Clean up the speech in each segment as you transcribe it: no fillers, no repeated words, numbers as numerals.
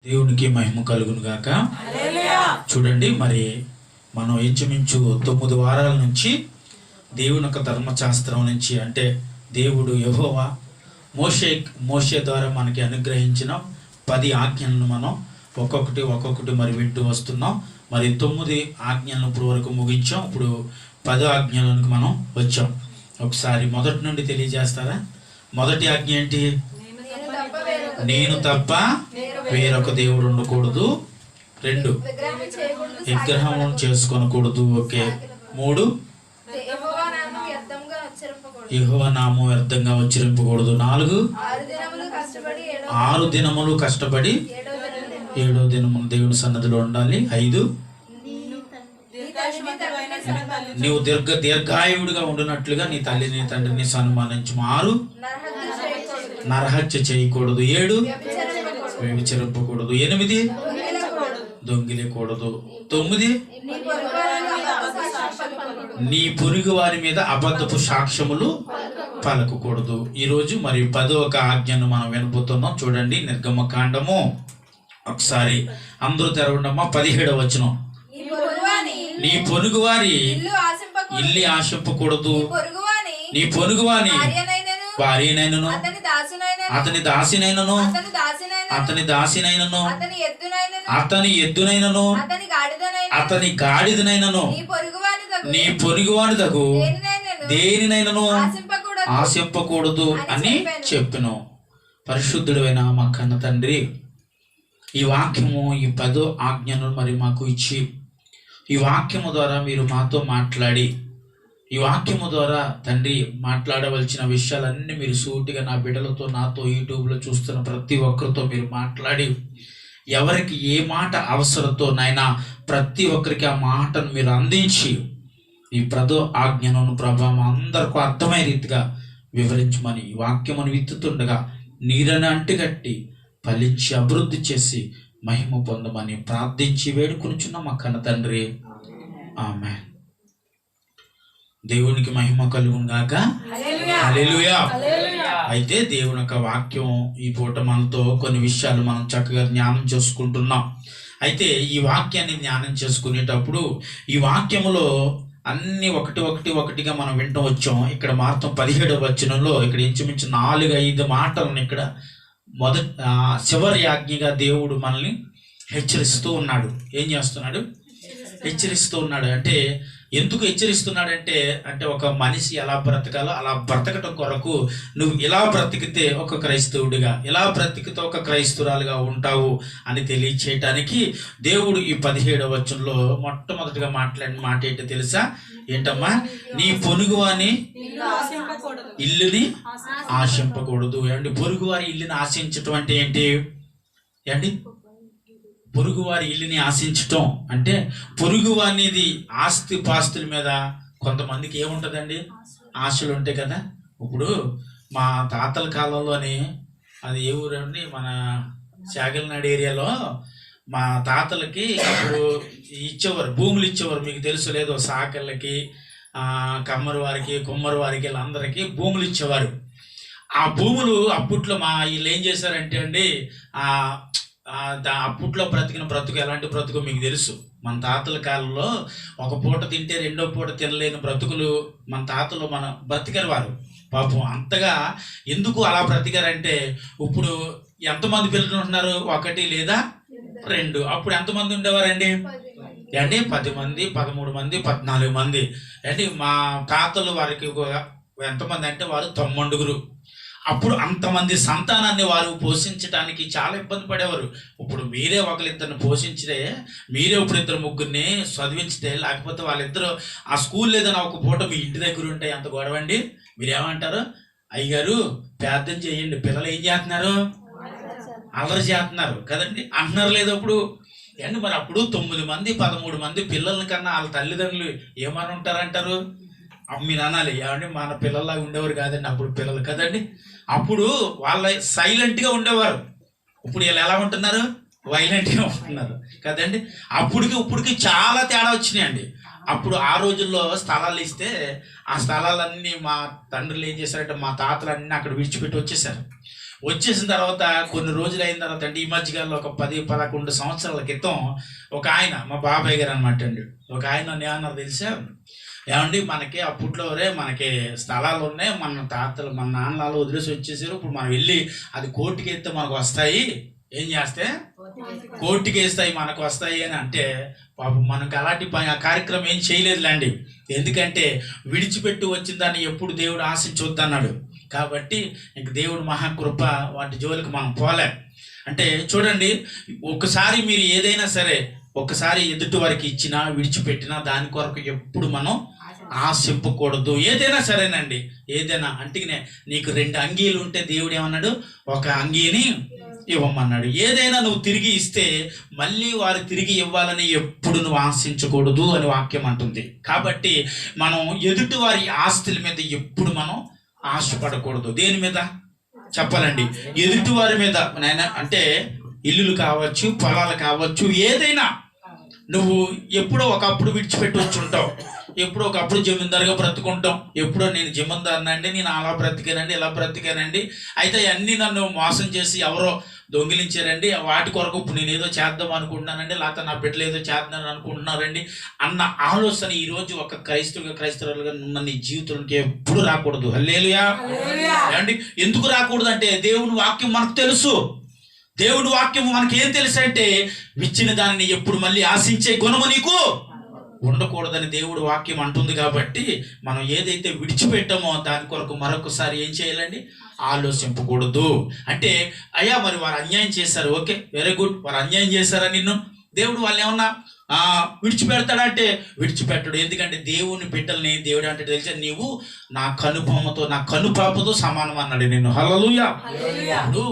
దేవునికి మహిమ కలుగును గాక. చూడండి, మరి మనం ఇంచుమించు 9 వారాల నుంచి దేవుని యొక్క ధర్మశాస్త్రం నుంచి, అంటే దేవుడు యెహోవా మోషే ద్వారా మనకి అనుగ్రహించిన 10 ఆజ్ఞలను మనం ఒక్కొక్కటి మరి వింటూ వస్తున్నాం. మరి 9 ఆజ్ఞలను ఇప్పుడు వరకు ముగించాం. ఇప్పుడు 10 ఆజ్ఞలకు మనం వచ్చాం. ఒకసారి మొదటి నుండి తెలియజేస్తారా? మొదటి ఆజ్ఞ ఏంటి? నేను తప్ప వేరొక దేవుడు ఉండకూడదు. 2, విగ్రహం చేసుకోనకూడదు. ఓకే. 3, యెహోవా నామం వ్యర్థంగా ఉచ్చరింపకూడదు. 4, 6 దినములు కష్టపడి 7వ దినము దేవుని సన్నిధిలో ఉండాలి. 5, నీవు దీర్ఘాయువుడిగా ఉండినట్లుగా నీ తల్లిని తండ్రిని సన్మానించు. 6, నరహత్య చేయకూడదు. 7, వ్యభిచరింపకూడదు. 8, దొంగిలకూడదు. 9, నీ పొరుగు వారి మీద అబద్ధపు సాక్ష్యములు పలకకూడదు. ఈరోజు మరి 10వ ఆజ్ఞను మనం వినబోతున్నాం. చూడండి, నిర్గమకాండము ఒకసారి అందరూ తెరవండమ్మా. 17వ వచనం. నీ పొరుగు వారి ఇల్లు ఆశింపకూడదు. నీ పొరుగువాని భార్యనైనను, అతని దాసినైనను, అతని దాసినైనను, అతని ఎద్దునైనను, అతని గాడిదనైనను, నీ పొరుగువాని దగు దేనినైనను ఆశింపకూడదు అని చెప్పెను. పరిశుద్ధుడైన మా కన్న తండ్రి, ఈ వాక్యము, ఈ 10వ ఆజ్ఞను మరి మాకు ఇచ్చి, ఈ వాక్యము ద్వారా మీరు మాతో మాట్లాడి, ఈ వాక్యము ద్వారా తండ్రి మాట్లాడవలసిన విషయాలన్నీ మీరు సూటిగా నా బిడ్డలతో, నాతో, యూట్యూబ్లో చూస్తున్న ప్రతి ఒక్కరితో మీరు మాట్లాడి, ఎవరికి ఏ మాట అవసరంతో నాయనా ప్రతి ఒక్కరికి ఆ మాటను మీరు అందించి, ఈ 10వ ఆజ్ఞను ప్రభావం అందరికీ అర్థమయ్యే రీతిగా వివరించమని, ఈ వాక్యమును విత్తుతుండగా నీరని అంటిగట్టి ఫలించి అభివృద్ధి చేసి మహిమ పొందమని ప్రార్థించి వేడుకొనుచున్న మా కన్న తండ్రి, ఆమేన్. దేవునికి మహిమ కలుగును గాక. హల్లెలూయా. అయితే దేవుని యొక్క వాక్యం ఈ పూట మనతో కొన్ని విషయాలు మనం చక్కగా జ్ఞానం చేసుకుంటున్నాం. అయితే ఈ వాక్యాన్ని జ్ఞానం చేసుకునేటప్పుడు ఈ వాక్యములో అన్ని ఒకటిగా మనం వింటూ వచ్చాం. ఇక్కడ మాత్రం 17వ వచనంలో ఇక్కడ ఇంచుమించు 4-5 మాటలను ఇక్కడ చివరి ఆజ్ఞగా దేవుడు మనల్ని హెచ్చరిస్తూ ఉన్నాడు. ఏం చేస్తున్నాడు? హెచ్చరిస్తూ ఉన్నాడు. అంటే ఎందుకు హెచ్చరిస్తున్నాడంటే, ఒక మనిషి ఎలా బ్రతకాలో అలా బ్రతకటం కొరకు నువ్వు ఇలా బ్రతికితే ఒక క్రైస్తవుడిగా, ఇలా బ్రతికితే ఒక క్రైస్తవురాలుగా ఉంటావు అని తెలియచేయటానికి దేవుడు ఈ 17వ వచనంలో మొట్టమొదటిగా మాట్లాడిన మాట ఏంటో తెలుసా? ఏంటమ్మా? నీ పొరుగువాని ఇల్లుని ఆశింపకూడదు. ఏమండి, పొరుగువారి ఇల్లుని ఆశించటం అంటే ఏంటి? ఏమండి, పొరుగువారి ఇల్లుని ఆశించటం అంటే, పొరుగు అనేది ఆస్తి పాస్తుల మీద కొంతమందికి ఏముంటుందండి? ఆశలు ఉంటాయి కదా. ఇప్పుడు మా తాతల కాలంలోని, అది ఏ ఊరండి, మన చాగల్నాడు ఏరియాలో మా తాతలకి అప్పుడు ఇచ్చేవారు, భూములు ఇచ్చేవారు. మీకు తెలుసు లేదో, సాకళ్ళకి, కమ్మరి వారికి, కుమ్మరి వారికి, వీళ్ళందరికీ భూములు ఇచ్చేవారు. ఆ భూములు అప్పట్లో మా వీళ్ళు ఏం చేశారంటే అండి, అప్పట్లో బ్రతికిన బ్రతుకు ఎలాంటి బ్రతుకు మీకు తెలుసు. మన తాతల కాలంలో ఒక పూట తింటే 2వ పూట తినలేని బ్రతుకులు మన తాతలు బ్రతికారు వారు. పాపం అంతగా ఎందుకు అలా బ్రతికారంటే, ఇప్పుడు ఎంతమంది పిల్లలు ఉంటున్నారు? 1 లేదా 2. అప్పుడు ఎంతమంది ఉండేవారండి? 10 మంది, 13 మంది, 14 మంది. మా తాతలు వారికి ఎంతమంది అంటే వారు 90. అప్పుడు అంతమంది సంతానాన్ని వారు పోషించడానికి చాలా ఇబ్బంది పడేవారు. ఇప్పుడు మీరే ఒకరిద్దరిని పోషించితే, మీరే ఇప్పుడు 2-3 చదివించితే, లేకపోతే వాళ్ళిద్దరు ఆ స్కూల్ ఏదైనా ఒక పూట మీ ఇంటి దగ్గర ఉంటే ఎంత గొడవండి. మీరేమంటారు? అయ్యగారు ప్రార్థన చేయండి, పిల్లలు ఏం చేస్తున్నారు? అల్లరి చేస్తున్నారు కదండి అంటున్నారు లేదు అప్పుడు. మరి అప్పుడు 9 మంది 13 మంది పిల్లల కన్నా వాళ్ళ తల్లిదండ్రులు ఏమని ఉంటారంటారు? మీరు అనాలి, ఏమండి మన పిల్లల్లాగా ఉండేవారు కాదండి అప్పుడు పిల్లలు కదండి. అప్పుడు వాళ్ళ సైలెంట్గా ఉండేవారు. ఇప్పుడు వీళ్ళు ఎలా ఉంటున్నారు? వైలెంట్గా ఉంటున్నారు కదండి. ఇప్పటికి చాలా తేడా వచ్చినాయండి. అప్పుడు ఆ రోజుల్లో స్థలాలు ఇస్తే ఆ స్థలాలన్నీ మా తండ్రులు ఏం చేశారంటే, మా తాతలు అన్నీ అక్కడ విడిచిపెట్టి వచ్చేసారు. వచ్చేసిన తర్వాత కొన్ని రోజులు అయిన తర్వాత అంటే ఈ మధ్యకాలంలో ఒక 10-11 సంవత్సరాల క్రితం ఒక ఆయన, మా బాబాయ్ గారు అనమాట అండి, ఒక ఆయన నన్ను ఏమన్నారు తెలుసా, ఏమండి మనకి అప్పట్లో మనకి స్థలాలు ఉన్నాయి, మన తాతలు మన నాన్నలు వదిలేసి వచ్చేసారు, ఇప్పుడు మనం వెళ్ళి అది కోర్టుకి వేస్తే మనకు వస్తాయి, ఏం చేస్తే కోర్టుకి వేస్తాయి మనకు వస్తాయి అని అంటే, పాపం మనకు అలాంటి కార్యక్రమం ఏం చేయలేదులేండి. ఎందుకంటే విడిచిపెట్టి వచ్చిన దాన్ని ఎప్పుడు దేవుడు ఆశించొద్దన్నాడు. కాబట్టి ఇంక దేవుడు మహాకృప వాటి జోలికి మనం పోలే. అంటే చూడండి, ఒకసారి మీరు ఏదైనా సరే ఒకసారి ఎదుటి వారికి ఇచ్చినా విడిచిపెట్టినా దాని కొరకు ఎప్పుడు మనం ఆశింపకూడదు. ఏదైనా సరేనండి, ఏదైనా అంటే నీకు 2 అంగీలు ఉంటే దేవుడు ఏమన్నాడు, ఒక అంగీని ఇవ్వమన్నాడు. ఏదైనా నువ్వు తిరిగి ఇస్తే మళ్ళీ వారు తిరిగి ఇవ్వాలని ఎప్పుడు నువ్వు ఆశించకూడదు అని వాక్యం అంటుంది. కాబట్టి మనం ఎదుటి వారి ఆస్తుల మీద ఎప్పుడు మనం ఆశపడకూడదు. దేని మీద చెప్పాలండి, ఎదుటి వారి మీద. అంటే ఇల్లులు కావచ్చు, పొలాలు కావచ్చు, ఏదైనా నువ్వు ఎప్పుడో ఒకప్పుడు విడిచిపెట్టి వచ్చి ఉంటావు. ఎప్పుడో ఒకప్పుడు జమీందారుగా బ్రతుకుంటాం. ఎప్పుడో నేను జమీందారునండి, నేను అలా బ్రతికానండి, ఇలా బ్రతికానండి, అయితే అన్నీ నన్ను మోసం చేసి ఎవరో దొంగిలించారండి, వాటి కొరకు ఇప్పుడు నేను ఏదో చేద్దాం అనుకుంటున్నానండి, లేకపోతే నా బిడ్డలు ఏదో చేద్దాం అనుకుంటున్నారండి అన్న ఆలోచన ఈరోజు ఒక క్రైస్తవులుగా ఉన్న నీ జీవితంలోకి ఎప్పుడు రాకూడదు. హల్లెలూయా. అండి ఎందుకు రాకూడదు అంటే దేవుని వాక్యం మనకు తెలుసు. దేవుడి వాక్యం మనకి ఏం తెలుసు అంటే, ఇచ్చిన దానిని ఎప్పుడు మళ్ళీ ఆశించే గుణము నీకు ఉండకూడదని దేవుడు వాక్యం అంటుంది. కాబట్టి మనం ఏదైతే విడిచిపెట్టామో దాని కొరకు మరొకసారి ఏం చేయాలండి, ఆలోచింపకూడదు. అంటే అయ్యా మరి వారు అన్యాయం చేశారు, ఓకే వెరీ గుడ్, వారు అన్యాయం చేశారా నిన్ను, దేవుడు వాళ్ళు ఏమన్నా విడిచిపెడతాడంటే విడిచిపెట్టడు. ఎందుకంటే దేవుని బిడ్డల్ని దేవుడు అంటే తెలిసా, నీవు నా కనుబొమ్మతో నా కనుపాపతో సమానం అన్నాడు నిన్ను. హల్లెలూయా. ఇప్పుడు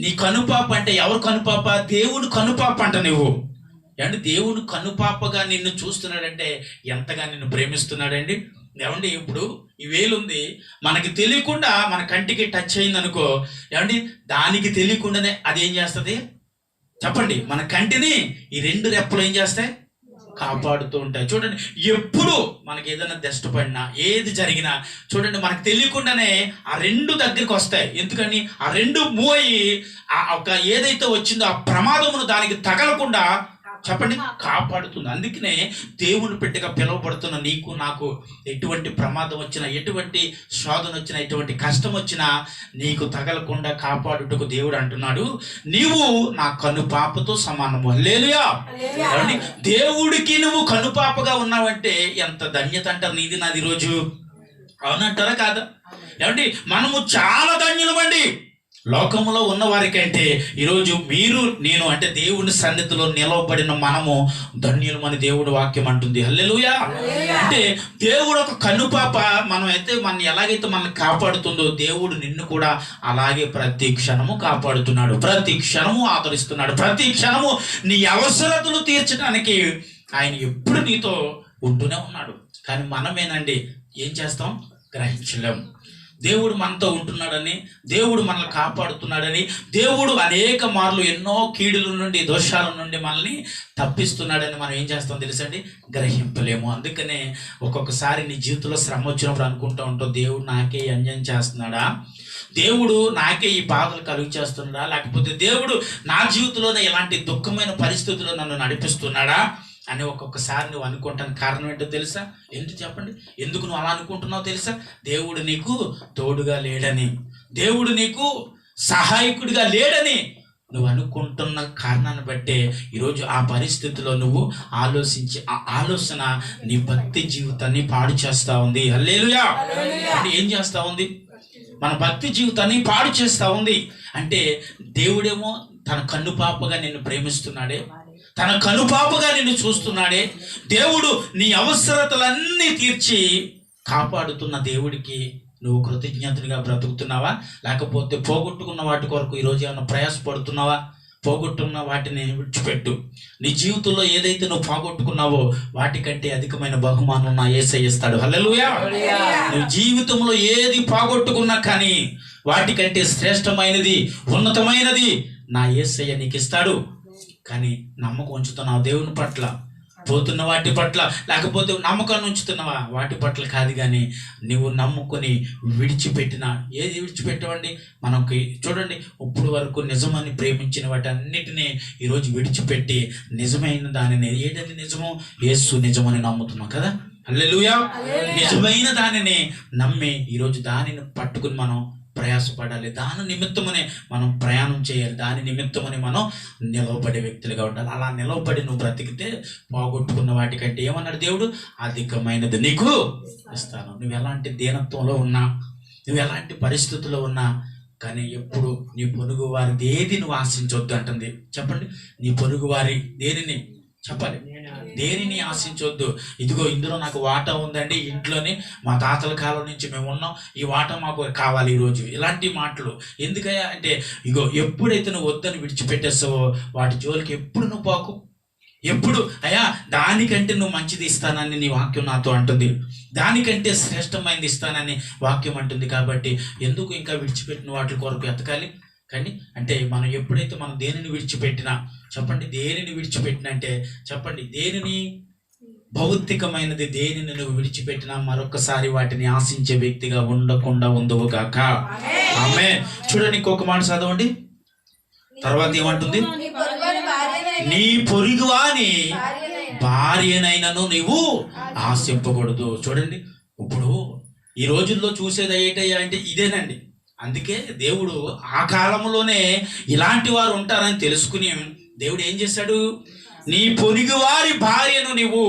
నీ కనుపాప అంటే ఎవరు కనుపాప? దేవుని కనుపాప అంట నువ్వు. అంటే దేవుని కనుపాపగా నిన్ను చూస్తున్నాడంటే ఎంతగా నిన్ను ప్రేమిస్తున్నాడండి. ఏమండి ఇప్పుడు ఈ వేలుంది, మనకి తెలియకుండా మన కంటికి టచ్ అయింది అనుకో, ఏమండి దానికి తెలియకుండానే అది ఏం చేస్తుంది చెప్పండి, మన కంటిని ఈ 2 రెప్పలు ఏం చేస్తాయి, కాపాడుతూ ఉంటాయి. చూడండి, ఎప్పుడు మనకి ఏదైనా దష్ట పడినా ఏది జరిగినా చూడండి మనకు తెలియకుండానే ఆ 2 దగ్గరికి వస్తాయి. ఎందుకని ఆ 2 మూవ్ అయ్యి ఒక ఏదైతే వచ్చిందో ఆ ప్రమాదమును దానికి తగలకుండా చెప్పండి కాపాడుతుంది. అందుకనే దేవుని బిడ్డగా పిలువబడుతున్న నీకు నాకు ఎటువంటి ప్రమాదం వచ్చినా, ఎటువంటి శోధన వచ్చినా, ఎటువంటి కష్టం వచ్చినా నీకు తగలకుండా కాపాడుటకు దేవుడు అంటున్నాడు, నీవు నా కనుపాపతో సమానము. హల్లెలూయా. దేవుడికి నువ్వు కనుపాపగా ఉన్నావంటే ఎంత ధన్యత అంటారు నీది నాది రోజు, అవునంటారా కాదా? ఏమండి మనము చాలా ధన్యులమండి. లోకంలో ఉన్న వారికంటే ఈరోజు మీరు నేను అంటే దేవుని సన్నిధిలో నిలవబడిన మనము ధన్యులమని దేవుడు వాక్యం అంటుంది. హల్లెలూయా. అంటే దేవుడు ఒక కనుపాప, మనం అయితే మన ఎలాగైతే మనల్ని కాపాడుతుందో దేవుడు నిన్ను కూడా అలాగే ప్రతి క్షణము కాపాడుతున్నాడు, ప్రతి క్షణము ఆదరిస్తున్నాడు, ప్రతి క్షణము నీ అవసరతలు తీర్చడానికి ఆయన ఎప్పుడు నీతో ఉంటూనే ఉన్నాడు. కానీ మనమేనండి ఏం చేస్తాం, గ్రహించలేము. దేవుడు మనతో ఉంటున్నాడని, దేవుడు మనల్ని కాపాడుతున్నాడని, దేవుడు అనేక మార్లు ఎన్నో కీడుల నుండి దోషాల నుండి మనల్ని తప్పిస్తున్నాడని మనం ఏం చేస్తాం తెలుసండి, గ్రహింపలేము. అందుకనే ఒక్కొక్కసారి నీ జీవితంలో శ్రమ వచ్చినప్పుడు అనుకుంటూ ఉంటావు, దేవుడు నాకే అన్యాయం చేస్తున్నాడా, దేవుడు నాకే ఈ బాధలు కలుగు చేస్తున్నాడా, లేకపోతే దేవుడు నా జీవితంలోనే ఇలాంటి దుఃఖమైన పరిస్థితుల్లో నన్ను నడిపిస్తున్నాడా అని ఒక్కొక్కసారి నువ్వు అనుకుంటాను. కారణం ఏంటో తెలుసా? ఎందుకు చెప్పండి, ఎందుకు నువ్వు అలా అనుకుంటున్నావు తెలుసా? దేవుడు నీకు తోడుగా లేడని, దేవుడు నీకు సహాయకుడిగా లేడని నువ్వు అనుకుంటున్న కారణాన్ని బట్టే ఈరోజు ఆ పరిస్థితిలో నువ్వు ఆలోచించి ఆ ఆలోచన నీ భక్తి జీవితాన్ని పాడు చేస్తూ ఉంది. హల్లెలూయా. అంటే ఏం చేస్తూ ఉంది, మన భక్తి జీవితాన్ని పాడు చేస్తూ ఉంది. అంటే దేవుడేమో తన కన్నుపాపగా నిన్ను ప్రేమిస్తున్నాడే, తన కనుపాపగా నిన్ను చూస్తున్నాడే, దేవుడు నీ అవసరతలన్నీ తీర్చి కాపాడుతున్న దేవుడికి నువ్వు కృతజ్ఞతగా బ్రతుకుతున్నావా, లేకపోతే పోగొట్టుకున్న వాటి కొరకు ఈరోజు ఏమైనా ప్రయాసపడుతున్నావా? పోగొట్టుకున్న వాటిని విడిచిపెట్టు. నీ జీవితంలో ఏదైతే నువ్వు పోగొట్టుకున్నావో వాటికంటే అధికమైన బహుమానం నా యేసయ్య ఇస్తాడు. హల్లెలూయా. నువ్వు జీవితంలో ఏది పోగొట్టుకున్నా కానీ వాటికంటే శ్రేష్టమైనది, ఉన్నతమైనది నా యేసయ్య నీకు ఇస్తాడు. కానీ నమ్మకం ఉంచుతున్నావు దేవుని పట్ల, పోతున్న వాటి పట్ల, లేకపోతే నమ్మకాన్ని ఉంచుతున్నవా వాటి పట్ల కాదు, కానీ నువ్వు నమ్ముకొని విడిచిపెట్టిన ఏది విడిచిపెట్టవండి. మనకి చూడండి, ఇప్పుడు వరకు నిజమని ప్రేమించిన వాటి అన్నిటినీ ఈరోజు విడిచిపెట్టి నిజమైన దానిని, ఏంటంటే నిజము, యేసు నిజమని నమ్ముతున్నాం కదా. హల్లెలూయా. నిజమైన దానిని నమ్మి ఈరోజు దానిని పట్టుకుని మనం ప్రయాసపడాలి. దాని నిమిత్తమనే మనం ప్రయాణం చేయాలి. దాని నిమిత్తమని మనం నిలవబడే వ్యక్తులుగా ఉండాలి. అలా నిలవబడి నువ్వు బ్రతికితే పోగొట్టుకున్న వాటికంటే ఏమన్నాడు దేవుడు, అధికమైనది నీకు ఇస్తాను. నువ్వు ఎలాంటి దీనత్వంలో ఉన్నా, నువ్వు ఎలాంటి పరిస్థితుల్లో ఉన్నా, కానీ ఎప్పుడు నీ పొరుగు వారి దేది నువ్వు ఆశించవద్దు అంటుంది. చెప్పండి, నీ పొరుగు వారి దేనిని చెప్పాలి, దేనిని ఆశించవద్దు. ఇదిగో ఇందులో నాకు వాటా ఉందండి, ఇంట్లోని మా తాతల కాలం నుంచి మేము ఉన్నాం, ఈ వాటా మాకు కావాలి ఈరోజు, ఇలాంటి మాటలు ఎందుకయ్యా అంటే, ఇగో ఎప్పుడైతే నువ్వు వద్దని విడిచిపెట్టేస్తావో వాటి జోలికి ఎప్పుడు నువ్వు పోకు. ఎప్పుడు అయ్యా దానికంటే నువ్వు మంచిది ఇస్తానని నీ వాక్యం నాతో అంటుంది, దానికంటే శ్రేష్టమైనది ఇస్తానని వాక్యం అంటుంది. కాబట్టి ఎందుకు ఇంకా విడిచిపెట్టిన వాటి కొరకు ఎతకాలి? కానీ అంటే మనం ఎప్పుడైతే మనం దేనిని విడిచిపెట్టినా, చెప్పండి, దేనిని విడిచిపెట్టినా అంటే చెప్పండి, దేనిని, భౌతికమైనది దేనిని నువ్వు విడిచిపెట్టినా మరొకసారి వాటిని ఆశించే వ్యక్తిగా ఉండకుండా ఉందవుగాక. ఆమేన్. చూడండి, ఇంకొక మాట చదవండి. తర్వాత ఏమంటుంది, నీ పొరుగువాని భార్యనైనను నీవు ఆశింపకూడదు. చూడండి, ఇప్పుడు ఈ రోజుల్లో చూసేది ఏంటయ్యా అంటే ఇదేనండి. అందుకే దేవుడు ఆ కాలంలోనే ఇలాంటి వారు ఉంటారని తెలుసుకుని దేవుడు ఏం చేశాడు, నీ పొరుగువారి భార్యను నీవు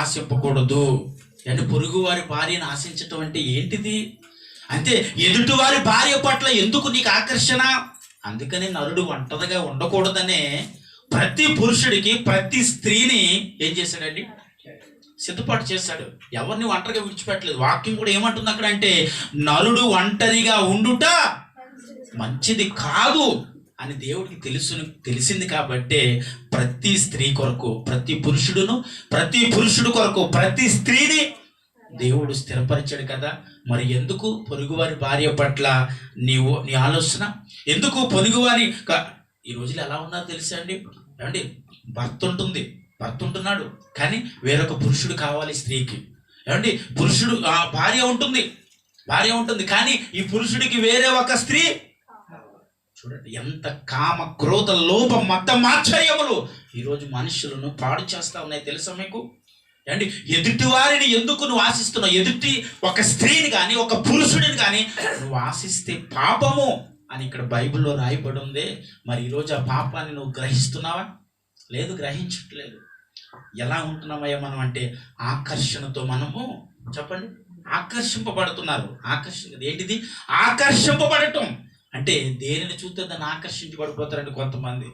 ఆశింపకూడదు. అంటే పొరుగువారి భార్యను ఆశించటం అంటే ఏంటిది అంటే, ఎదుటివారి భార్య పట్ల ఎందుకు నీకు ఆకర్షణ? అందుకని నరుడు ఒంటరిగా ఉండకూడదనే ప్రతి పురుషుడికి, ప్రతి స్త్రీని ఏం చేశాడండి, సిద్ధపాటు చేశాడు. ఎవరిని ఒంటరిగా విడిచిపెట్టలేదు. వాక్యం కూడా ఏమంటుంది అక్కడ అంటే, నరుడు ఒంటరిగా ఉండుట మంచిది కాదు అని దేవుడికి తెలిసింది. కాబట్టి ప్రతి స్త్రీ కొరకు, ప్రతి పురుషుడు కొరకు ప్రతి స్త్రీని దేవుడు స్థిరపరిచాడు కదా. మరి ఎందుకు పొరుగువారి భార్య పట్ల నీ ఆలోచన ఎందుకు? పొరుగువారి ఈ రోజులు ఎలా ఉన్నారో తెలుసా అండి? ఏమండి, భర్త ఉంటున్నాడు కానీ వేరొక పురుషుడు కావాలి స్త్రీకి. ఏమండి, భార్య ఉంటుంది కానీ ఈ పురుషుడికి వేరే ఒక స్త్రీ. చూడండి, ఎంత కామ క్రోధ లోభ మత మాత్సర్యములు ఈరోజు మనుషులను పాడు చేస్తా ఉన్నాయి తెలుసా మీకు? ఏమండి, ఎదుటి వారిని ఎందుకు నువ్వు ఆశిస్తున్నావు? ఎదుటి ఒక స్త్రీని కానీ ఒక పురుషుడిని కానీ నువ్వు ఆశిస్తే పాపము అని ఇక్కడ బైబిల్లో రాయబడి ఉంది. మరి ఈరోజు ఆ పాపాన్ని నువ్వు గ్రహిస్తున్నావా? లేదు, గ్రహించట్లేదు. ఎలా ఉంటున్నామయ్యా మనం అంటే, ఆకర్షణతో మనము, చెప్పండి, ఆకర్షింపబడుతున్నారు. ఏంటిది ఆకర్షింపబడటం అంటే? దేనిని చూస్తే దాన్ని ఆకర్షించబడిపోతారండి కొంతమంది.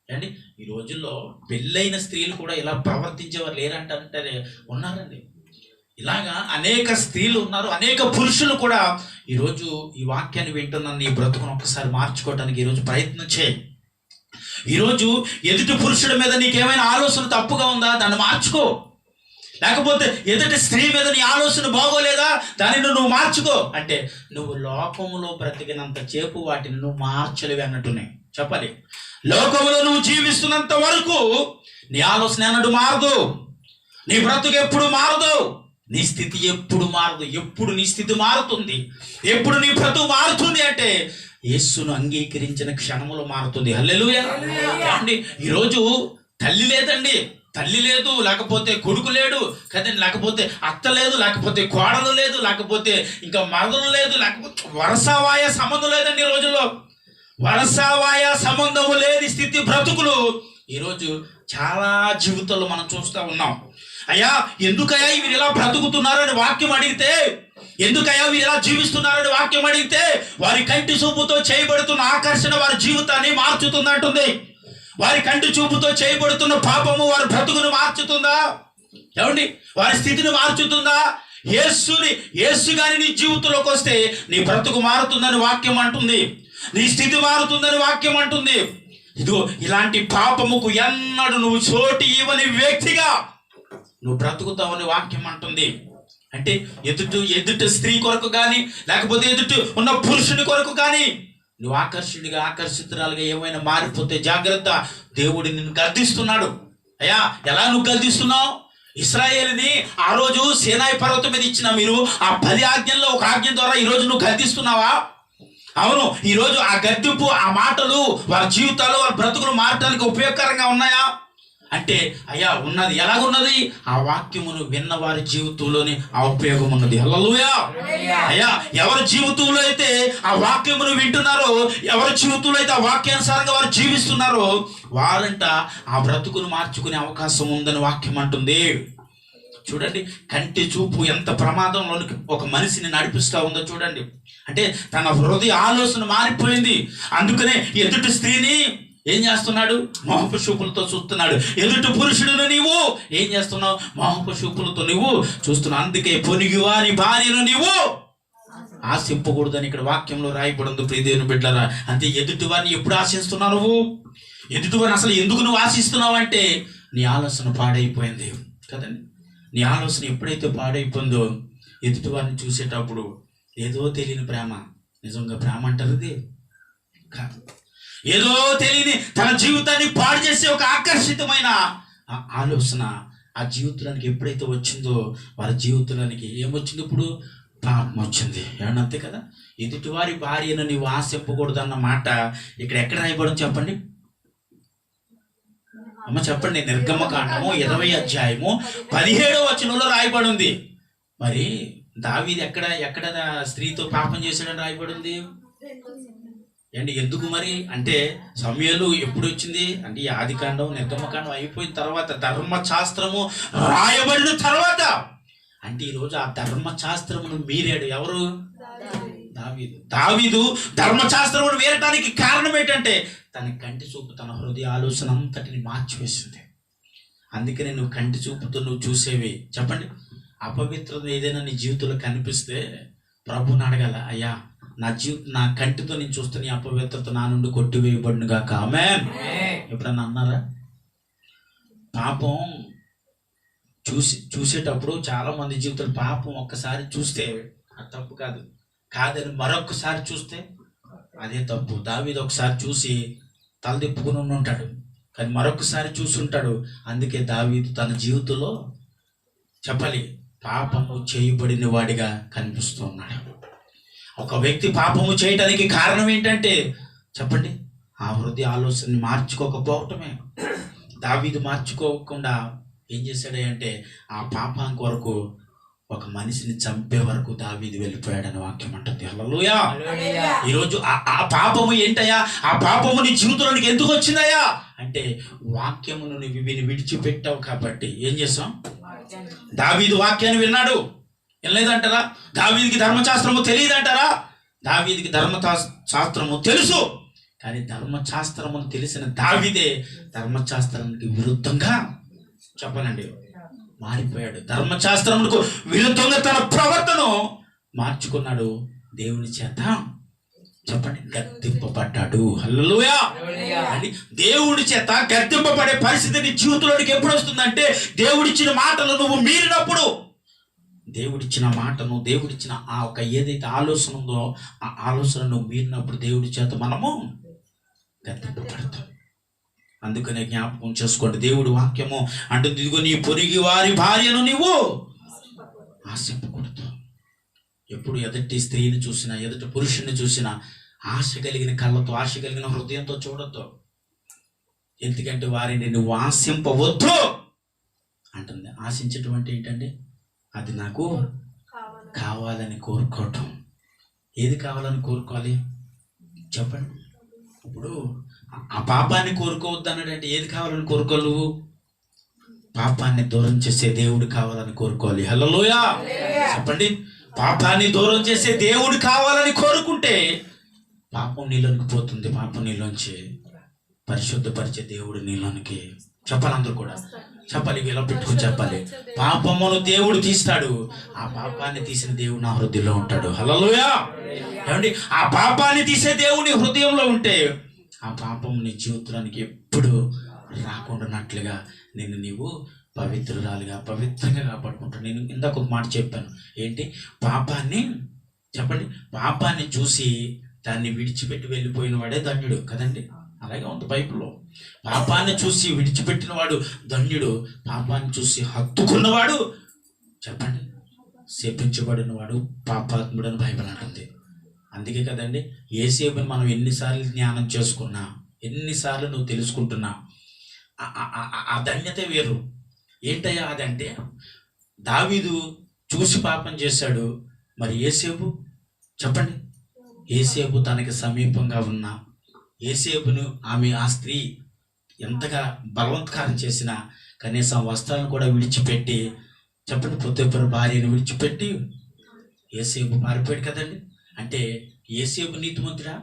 అండి, ఈ రోజుల్లో పెళ్ళైన స్త్రీలు కూడా ఇలా ప్రవర్తించేవారు లేరంటే ఉన్నారండి. ఇలాగా అనేక స్త్రీలు ఉన్నారు, అనేక పురుషులు కూడా. ఈరోజు ఈ వాక్యాన్ని వింటున్న నీ బ్రతుకును ఒక్కసారి మార్చుకోవడానికి ఈరోజు ప్రయత్నం చేయి. ఈరోజు ఎదుటి పురుషుడి మీద నీకేమైనా ఆలోచన తప్పుగా ఉందా? దాన్ని మార్చుకో. లేకపోతే ఎదుటి స్త్రీ మీద నీ ఆలోచన బాగోలేదా? దానిని నువ్వు మార్చుకో. అంటే నువ్వు లోకములో బ్రతికినంత చేపు వాటిని నువ్వు మార్చలేవి అన్నట్టున్నాయి. చెప్పాలి, లోకములో నువ్వు జీవిస్తున్నంత వరకు నీ ఆలోచన అన్నట్టు మారదు, నీ బ్రతుకు ఎప్పుడు మారదు, నీ స్థితి ఎప్పుడు మారదు. ఎప్పుడు నీ స్థితి మారుతుంది, ఎప్పుడు నీ బ్రతుకు మారుతుంది అంటే యేసును అంగీకరించిన క్షణములో మారుతుంది. హల్లెలూయా. అండి, ఈరోజు తల్లి లేదు, లేకపోతే కొడుకు లేడు కదండి, లేకపోతే అత్త లేదు, లేకపోతే కోడలు లేదు, లేకపోతే ఇంకా మరదలు లేదు, లేకపోతే వరసవాయ సంబంధం లేదండి. ఈ రోజుల్లో వరసవాయ సంబంధము లేని స్థితి బ్రతుకులు ఈరోజు చాలా జీవితాల్లో మనం చూస్తూ ఉన్నాం. అయ్యా, ఎందుకయ్యా వీరు ఇలా బ్రతుకుతున్నారని వాక్యం అడిగితే, ఎందుకయ్యా వీరు ఇలా జీవిస్తున్నారని వాక్యం అడిగితే, వారి కంటి చూపుతో చేయబడుతున్న ఆకర్షణ వారి జీవితాన్ని మార్చుతుందంటుంది. వారి కంటి చూపుతో చేయబడుతున్న పాపము వారి బ్రతుకును మార్చుతుందా? ఏమండి, వారి స్థితిని మార్చుతుందా? యేసు గాని నీ జీవితంలోకి వస్తే నీ బ్రతుకు మారుతుందని వాక్యం అంటుంది, నీ స్థితి మారుతుందని వాక్యం అంటుంది. ఇదిగో ఇలాంటి పాపముకు ఎన్నడూ నువ్వు చోటు ఇవ్వని వ్యక్తిగా నువ్వు బ్రతుకుతావని వాక్యం అంటుంది. అంటే ఎదుటి స్త్రీ కొరకు కానీ, లేకపోతే ఎదుటి ఉన్న పురుషుని కొరకు కానీ నువ్వు ఆకర్షితురాలుగా ఏమైనా మారిపోతే జాగ్రత్త, దేవుడు నిన్ను గద్దిస్తున్నాడు. అయ్యా ఎలా నువ్వు గద్దిస్తున్నావు? ఇశ్రాయేలుని ఆ రోజు సీనాయి పర్వతం మీద ఇచ్చిన మీరు ఆ 10 ఆజ్ఞల్లో ఒక ఆజ్ఞ ద్వారా ఈరోజు నువ్వు గద్దిస్తున్నావా? అవును, ఈరోజు ఆ గద్దింపు, ఆ మాటలు వారి జీవితాలు, వారి బ్రతుకులు మారటానికి ఉపయోగకరంగా ఉన్నాయా అంటే అయ్యా ఉన్నది. ఎలాగున్నది? ఆ వాక్యమును విన్న వారి జీవితంలోనే ఆ ఉపయోగం ఉన్నది. హల్లెలూయా. అయ్యా ఎవరి జీవితంలో అయితే ఆ వాక్యమును వింటున్నారో, ఎవరి జీవితంలో అయితే ఆ వాక్యానుసారంగా వారు జీవిస్తున్నారో వారంట ఆ బ్రతుకును మార్చుకునే అవకాశం ఉందని వాక్యం అంటుంది. చూడండి, కంటి చూపు ఎంత ప్రమాదంలోనికి ఒక మనిషిని నడిపిస్తూ ఉందో చూడండి. అంటే తన హృదయ ఆలోచన మారిపోయింది. అందుకనే ఎదుటి స్త్రీని ఏం చేస్తున్నాడు? మోహపు చూపులతో చూస్తున్నాడు. ఎదుటి పురుషుడును నీవు ఏం చేస్తున్నావు? మోహపు చూపులతో నువ్వు చూస్తున్నావు. అందుకే పొనిగివారి భార్యను నీవు ఆశింపకూడదని ఇక్కడ వాక్యంలో రాయబడింది. ప్రియదేవుని బిడ్డలారా, అంతే ఎదుటి వారిని ఎప్పుడు ఆశిస్తున్నావు నువ్వు? ఎదుటి వారిని అసలు ఎందుకు నువ్వు ఆశిస్తున్నావు అంటే నీ ఆలోచన పాడైపోయింది కదండి. నీ ఆలోచన ఎప్పుడైతే పాడైపోయిందో ఎదుటి వారిని చూసేటప్పుడు ఏదో తెలియని ప్రేమ, నిజంగా ప్రేమ అంటారు ఇది కాదు, ఏదో తెలియని తన జీవితాన్ని పాడు చేసే ఒక ఆకర్షితమైన ఆలోచన ఆ జీవితానికి ఎప్పుడైతే వచ్చిందో వారి జీవితానికి ఏమొచ్చింది? ఇప్పుడు పాపం వచ్చింది. ఏమన్నా అంతే కదా. ఎదుటివారి భార్యను నీవు ఆశింపకూడదు అన్న మాట ఇక్కడ ఎక్కడ రాయబడింది చెప్పండి అమ్మ, చెప్పండి. నిర్గమకాండము 20వ అధ్యాయము 17వ వచనంలో రాయబడి ఉంది. మరి దావీదు ఎక్కడ స్త్రీతో పాపం చేశాడని రాయబడి ఉంది అండి. ఎందుకు మరి అంటే సమూయేలు ఎప్పుడు వచ్చింది అంటే ఈ ఆదికాండం నిర్గమకాండం అయిపోయిన తర్వాత, ధర్మశాస్త్రము రాయబడిన తర్వాత, అంటే ఈరోజు ఆ ధర్మశాస్త్రమును మీరాడు ఎవరు? దావీదు ధర్మశాస్త్రమును వేరటానికి కారణం ఏంటంటే తన కంటి చూపు, తన హృదయ ఆలోచన అంతటిని మార్చివేసింది. అందుకనే నువ్వు కంటి చూపుతో నువ్వు చూసేవి చెప్పండి అపవిత్రత ఏదైనా నీ జీవితంలో కనిపిస్తే ప్రభుని అడగాల, అయ్యా నా కంటితో నేను చూస్తే నీ అపవిత్రత నా నుండి కొట్టివేయబడును గాక. ఆమేన్. ఎప్పుడన్నా అన్నారా? పాపం చూసేటప్పుడు చాలా మంది జీవితంలో పాపం ఒక్కసారి చూస్తే అది తప్పు కాదని మరొకసారి చూస్తే అదే తప్పు. దావీదు ఒకసారి చూసి తలదిప్పుకుని ఉంటాడు, కానీ మరొకసారి చూసుంటాడు. అందుకే దావీదు తన జీవితంలో చెప్పాలి పాపము చేయబడిన వాడిగా కనిపిస్తూ ఉన్నాడు. ఒక వ్యక్తి పాపము చేయటానికి కారణం ఏంటంటే చెప్పండి ఆ హృదయ ఆలోచనని మార్చుకోకపోవటమే. దావీదు మార్చుకోకుండా ఏం చేశాడు అంటే ఆ పాపానికి వరకు ఒక మనిషిని చంపే వరకు దావీదు వెళ్ళిపోయాడని వాక్యం అంటుంది. హల్లెలూయా. ఈరోజు ఆ పాపము ఏంటయ్యా? ఆ పాపము నీ జీవితంలోనికి ఎందుకు వచ్చిందయ్యా అంటే వాక్యమును నువ్వు విడిచిపెట్టావు కాబట్టి. ఏం చేసాం? దావీదు వాక్యాన్ని విన్నాడు, వినలేదంటారా? దావీదుకి ధర్మశాస్త్రము తెలియదంటారా? దావీదుకి ధర్మశాస్త్రము తెలుసు, కానీ ధర్మశాస్త్రమును తెలిసిన దావీదే ధర్మశాస్త్రానికి విరుద్ధంగా చెప్పనండి మారిపోయాడు. ధర్మశాస్త్రములకు విరుద్ధంగా తన ప్రవర్తన మార్చుకున్నాడు. దేవుని చేత చెప్పండి గద్దింపబడ్డాడు. హల్లెలూయా. అని దేవుడి చేత గద్దింపబడే పరిస్థితి నీ జీవితంలోనికి ఎప్పుడు వస్తుందంటే దేవుడిచ్చిన మాటలు నువ్వు మీరినప్పుడు. దేవుడిచ్చిన మాటను, దేవుడిచ్చిన ఆ ఒక ఏదైతే ఆలోచన ఉందో ఆ ఆలోచనను మీరినప్పుడు దేవుడి చేత మనము గద్దింపబడతాం. అందుకనే జ్ఞాపకం చేసుకోండి, దేవుడి వాక్యము అంటే ఇదిగో నీ పొరుగు వారి భార్యను నీవు ఆశింపకూడదు. ఎప్పుడు ఎదుటి స్త్రీని చూసినా, ఎదుటి పురుషుని చూసినా ఆశ కలిగిన కళ్ళతో, ఆశ కలిగిన హృదయంతో చూడొద్దు. ఎందుకంటే వారిని నువ్వు ఆశింపవద్దు అంటుంది. ఆశించటం ఏంటంటే అది నాకు కావాలని కోరుకోవటం. ఏది కావాలని కోరుకోవాలి చెప్పండి? ఇప్పుడు ఆ పాపాన్ని కోరుకోవద్దు అన్నాడు అంటే ఏది కావాలని కోరుకోవాలి? నువ్వు పాపాన్ని దూరం చేసే దేవుడు కావాలని కోరుకోవాలి. హల్లెలూయా. చెప్పండి, పాపాన్ని దూరం చేసే దేవుడు కావాలని కోరుకుంటే పాపం నీలోనికి పోతుంది. పాపం నీలోంచి పరిశుద్ధపరిచే దేవుడు నీలోనికి చెప్పాలి. అందరూ కూడా చెప్పాలి, ఇలా పెట్టుకుని చెప్పాలి. పాపమును దేవుడు తీస్తాడు, ఆ పాపాన్ని తీసిన దేవుడు నా హృదయంలో ఉంటాడు. హల్లెలూయా. ఏమండి, ఆ పాపాన్ని తీసే దేవుని హృదయంలో ఉంటే ఆ పాపం నీ జీవితానికి ఎప్పుడు రాకుండానట్లుగా నీవు పవిత్రురాలుగా పవిత్రంగా కాపాడుకుంటాను. నేను ఇందాక ఒక మాట చెప్పాను, ఏంటి? పాపాన్ని చెప్పండి, పాపాన్ని చూసి దాన్ని విడిచిపెట్టి వెళ్ళిపోయిన వాడే ధన్యుడు కదండి. అలాగే ఉంది బైబిల్లో. పాపాన్ని చూసి విడిచిపెట్టిన వాడు ధన్యుడు, పాపాన్ని చూసి హత్తుకున్నవాడు చెప్పండి శపించబడిన వాడు పాపాత్ముడు అని బైబిల్ అంటుంది. అందుకే కదండి యేసేపుని మనం ఎన్నిసార్లు జ్ఞానం చేసుకున్నా, ఎన్నిసార్లు నువ్వు తెలుసుకుంటున్నా ఆ ధన్యత వేరు. ఏంటయ్యా అదంటే, దావీదు చూసి పాపం చేశాడు, మరి యేసేపు చెప్పండి, యేసేపు తనకి సమీపంగా ఉన్న యేసేపును ఆ స్త్రీ ఎంతగా బలవంతకారం చేసినా కనీసం వస్త్రాలను కూడా విడిచిపెట్టి చెప్పండి పొత్తేపరు భార్యను విడిచిపెట్టి యేసేపు మారిపోయాడు కదండి. అంటే యేసేపు నీతిమంతుడా?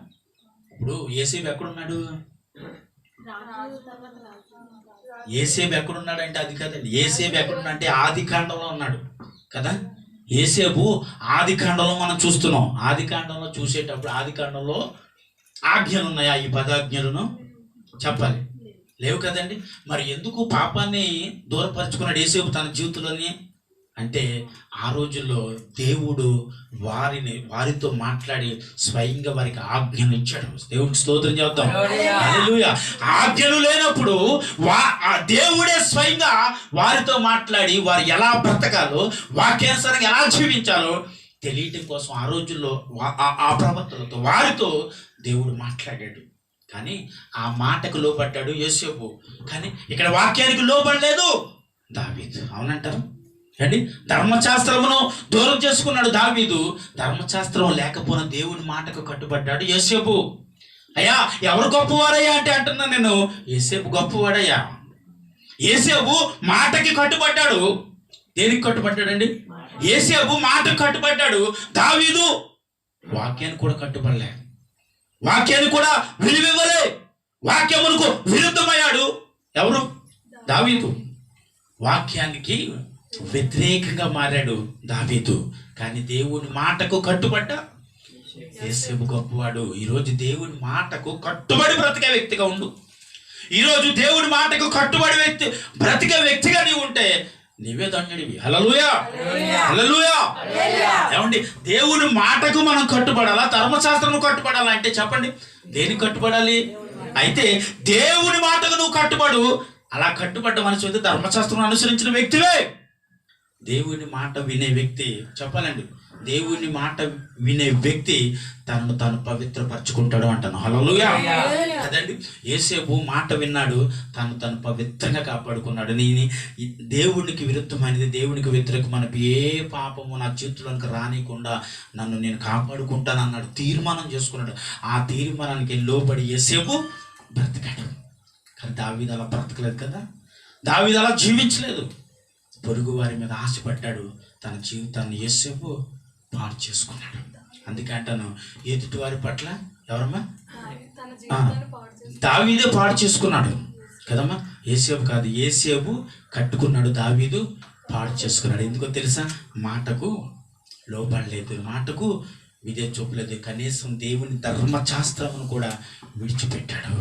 ఇప్పుడు యేసేపు ఎక్కడున్నాడు? యేసేపు ఎక్కడున్నాడు అంటే అది కదండి. యేసేపు ఎక్కడున్నా అంటే ఆది కాండంలో ఉన్నాడు కదా. యేసేపు ఆది కాండంలో మనం చూస్తున్నాం. ఆది కాండంలో చూసేటప్పుడు ఆది కాండంలో ఆజ్ఞలు ఉన్నాయా? ఈ 10 ఆజ్ఞలను చెప్పాలి, లేవు కదండి. మరి ఎందుకు పాపాన్ని దూరపరుచుకున్నాడు యేసేపు తన జీవితంలోని అంటే, ఆ రోజుల్లో దేవుడు వారితో మాట్లాడి స్వయంగా వారికి ఆజ్ఞలు ఇచ్చాడు. దేవుడికి స్తోత్రం చేద్దాం. హల్లెలూయా. ఆజ్ఞలు లేనప్పుడు దేవుడే స్వయంగా వారితో మాట్లాడి వారు ఎలా బ్రతకాలో, వాక్యానుసారంగా ఎలా జీవించాలో తెలియటం కోసం ఆ రోజుల్లో ఆ ప్రవర్తనతో వారితో దేవుడు మాట్లాడాడు. కానీ ఆ మాటకు లోబడ్డాడు యోసేపు, కానీ ఇక్కడ వాక్యానికి లోబడలేదు దావీదు. అవునంటారు అండి. ధర్మశాస్త్రమును దూరం చేసుకున్నాడు దావీదు, ధర్మశాస్త్రం లేకపోయినా దేవుని మాటకు కట్టుబడ్డాడు యోసేపు. అయ్యా ఎవరు గొప్పవారయ్యా అంటే అంటున్నా నేను, యోసేపు గొప్పవాడయ్యా. యోసేపు మాటకి కట్టుబడ్డాడు. దేనికి కట్టుబడ్డాడండి? యోసేపు మాటకు కట్టుబడ్డాడు. దావీదు వాక్యాన్ని కూడా కట్టుబడలే, వాక్యాన్ని కూడా విలువివ్వలే, వాక్యమునకు విరుద్ధమయ్యాడు. ఎవరు? దావీదు. వాక్యానికి వ్యతిరేకంగా మారాడు దావీదు. కానీ దేవుని మాటకు కట్టుబడ్డా యేసేపు గొప్పవాడు. ఈరోజు దేవుని మాటకు కట్టుబడి బ్రతికే వ్యక్తిగా ఉండు. ఈరోజు దేవుని మాటకు కట్టుబడి బ్రతికే వ్యక్తిగా నీవు ఉంటే నీవే ధన్యుడివి. హల్లెలూయా, హల్లెలూయా. ఏమండి, దేవుని మాటకు మనం కట్టుబడాలా, ధర్మశాస్త్రం కట్టుబడాలా అంటే చెప్పండి దేనికి కట్టుబడాలి? అయితే దేవుని మాటకు నువ్వు కట్టుబడు. అలా కట్టుబడ్డ మనిషి అయితే ధర్మశాస్త్రం అనుసరించిన వ్యక్తివే. దేవుని మాట వినే వ్యక్తి చెప్పాలండి, దేవుని మాట వినే వ్యక్తి తనను తాను పవిత్రపరచుకుంటాడు అంటాను. హల్లెలూయా కదండి. యేసేపు మాట విన్నాడు, తను పవిత్రంగా కాపాడుకున్నాడు. దేవునికి విరుద్ధమైనది, దేవునికి వ్యతిరేకమైనది ఏ పాపము నా చేతులకు రానికుండా నన్ను నేను కాపాడుకుంటాను అన్నాడు, తీర్మానం చేసుకున్నాడు. ఆ తీర్మానానికి లోబడి యేసేపు బ్రతికాడు. కానీ దావీదు అలా బ్రతకలేదు కదా, దావీదు అలా జీవించలేదు. పొరుగు వారి మీద ఆశపడ్డాడు, తన జీవితాన్ని యేసేపు పాడు చేసుకున్నాడు. అందుకే అంటాను, ఎదుటి వారి పట్ల ఎవరమ్మా? దావీదే పాడు చేసుకున్నాడు కదమ్మా, యేసేపు కాదు. యేసేపు కట్టుకున్నాడు, దావీదు పాడు చేసుకున్నాడు. ఎందుకో తెలుసా? మాటకు లోబడలేదు, మాటకు విధేయత చూపలేదు, కనీసం దేవుని ధర్మశాస్త్రమును కూడా విడిచిపెట్టాడు.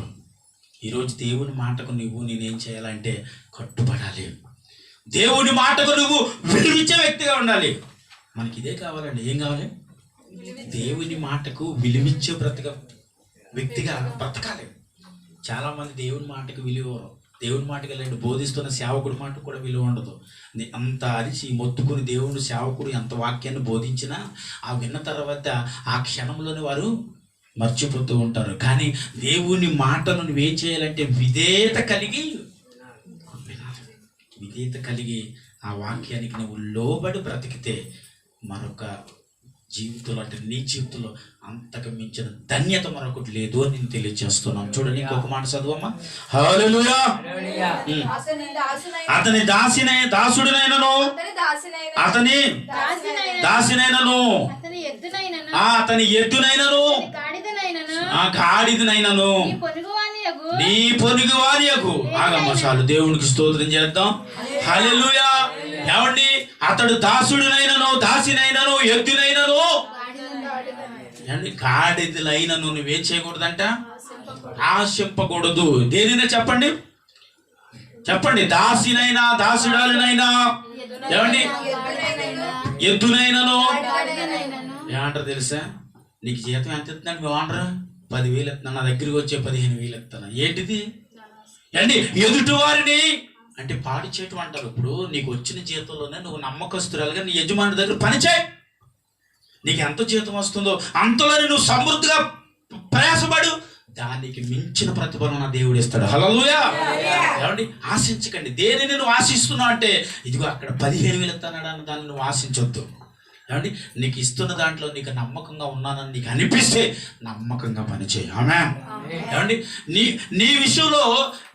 ఈరోజు దేవుని మాటకు నేనేం చేయాలంటే కట్టుబడాలి. దేవుని మాటకు నువ్వు విలువిచ్చే వ్యక్తిగా ఉండాలి. మనకి ఇదే కావాలండి. ఏం కావాలి? దేవుని మాటకు విలువిచ్చే వ్యక్తిగా బ్రతకాలి. చాలామంది దేవుని మాటకు విలువ, దేవుని మాటకి వెళ్ళండి బోధిస్తున్న సేవకుడి మాటకు కూడా విలువ ఉండదు. అంత అరిచి మొత్తుకుని దేవుని సేవకుడు ఎంత వాక్యాన్ని బోధించినా ఆ విన్న తర్వాత ఆ క్షణంలోనే వారు మర్చిపోతూ ఉంటారు. కానీ దేవుని మాటను నువ్వేం చేయాలంటే విధేయత కలిగి ఆ వాక్యానికి నువ్వు లోబడి బ్రతికితే మరొక జీవితంలో అంటే నీ జీవితంలో అంతకు మించిన ధన్యత మరొకటి లేదు అని నేను తెలియజేస్తున్నాను. చూడండి ఇంకొక మాట చదువమ్మా. హల్లెలూయా. అతని దాసుడినైనను అతని దాసినైనను అతని ఎద్దునైనను గాడిదనైనను నీ పొరుగు వారియగు. ఆగమ్మ చాలు, దేవునికి స్తోత్రం చేద్దాం. హల్లెలూయా. ఏమండి, అతడు దాసుడినైనను దాసినైనను ఎద్దునైనను గాడిదలైనను నువ్వేం చేయకూడదంట? ఆశింపకూడదు. దేనినా చెప్పండి, దాసినైనా దాసుడాలనైనా ఏమండి ఎద్దునైనను ఏమంటారు తెలుసా? నీకు జీతం ఎంత ఇస్తుందండి మీ ఓనరు? 10,000 ఇస్తాను, నా దగ్గరికి వచ్చే 15,000 ఇస్తాను. ఏంటిది అండి? ఎదుటి వారిని అంటే పాడి చేయటం అంటారు. ఇప్పుడు నీకు వచ్చిన జీతంలోనే నువ్వు నమ్మకస్తురాలుగా నీ యజమాని దగ్గర పనిచేయి. నీకు ఎంత జీతం వస్తుందో అంతలోనే నువ్వు సమృద్ధిగా ప్రయాసపడు, దానికి మించిన ప్రతిఫలం దేవుడు ఇస్తాడు. హల్లెలూయా. ఏమండి? ఆశించకండి. దేనిని నువ్వు ఆశిస్తున్నావు అంటే ఇదిగో అక్కడ 15,000 ఇస్తానడా అని దాన్ని నువ్వు ఆశించొద్దు. ఏమండి? నీకు ఇస్తున్న దాంట్లో నీకు నమ్మకంగా ఉన్నానని నీకు అనిపిస్తే నమ్మకంగా పనిచేయి. ఆమేన్. ఏమండి? నీ విషయంలో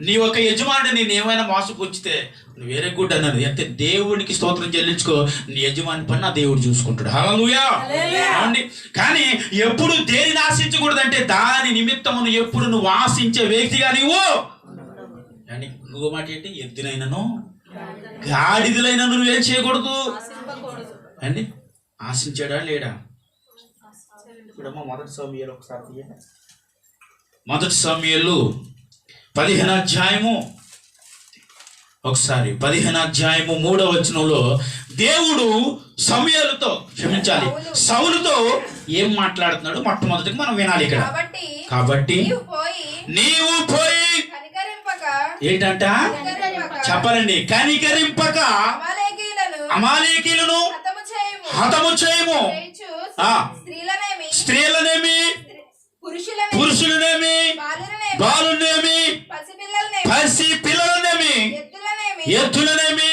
నీ ఒక యజమాని నేను ఏమైనా మోసపుచ్చితే నువ్వు వేరే గుడ్ అన్నది అంటే దేవునికి స్తోత్రం చెల్లించుకో. నీ యజమాని పని నా దేవుడు చూసుకుంటాడు. హల్లెలూయా. ఏమండి? కానీ ఎప్పుడు దేనిని ఆశించకూడదంటే దాని నిమిత్తమును ఎప్పుడు నువ్వు ఆశించే వ్యక్తిగా నీవు. అండి ఇంకో మాట ఏంటి? ఎద్దునైనను గాడిదలైనను నువ్వేం చేయకూడదు అండి. ఆశించాడా లేడా? ఇప్పుడమ్మా మొదటి సమూయేలు ఒకసారి తీయండి. మొదటి సమూయేలు 15వ అధ్యాయము ఒకసారి 15వ అధ్యాయము 3వ వచనంలో దేవుడు సమూయేలుతో సౌలుతో ఏం మాట్లాడుతున్నాడు మొట్టమొదటిగా మనం వినాలి ఇక్కడ. కాబట్టి నీవు పోయి ఏంటంట చెప్పాలండి, కనికరింపక అమాలేకీలను హతము చేయము, స్త్రీలనేమి పురుషులనేమి బాలునేమి పసి పిల్లలనేమి ఎద్దులనేమి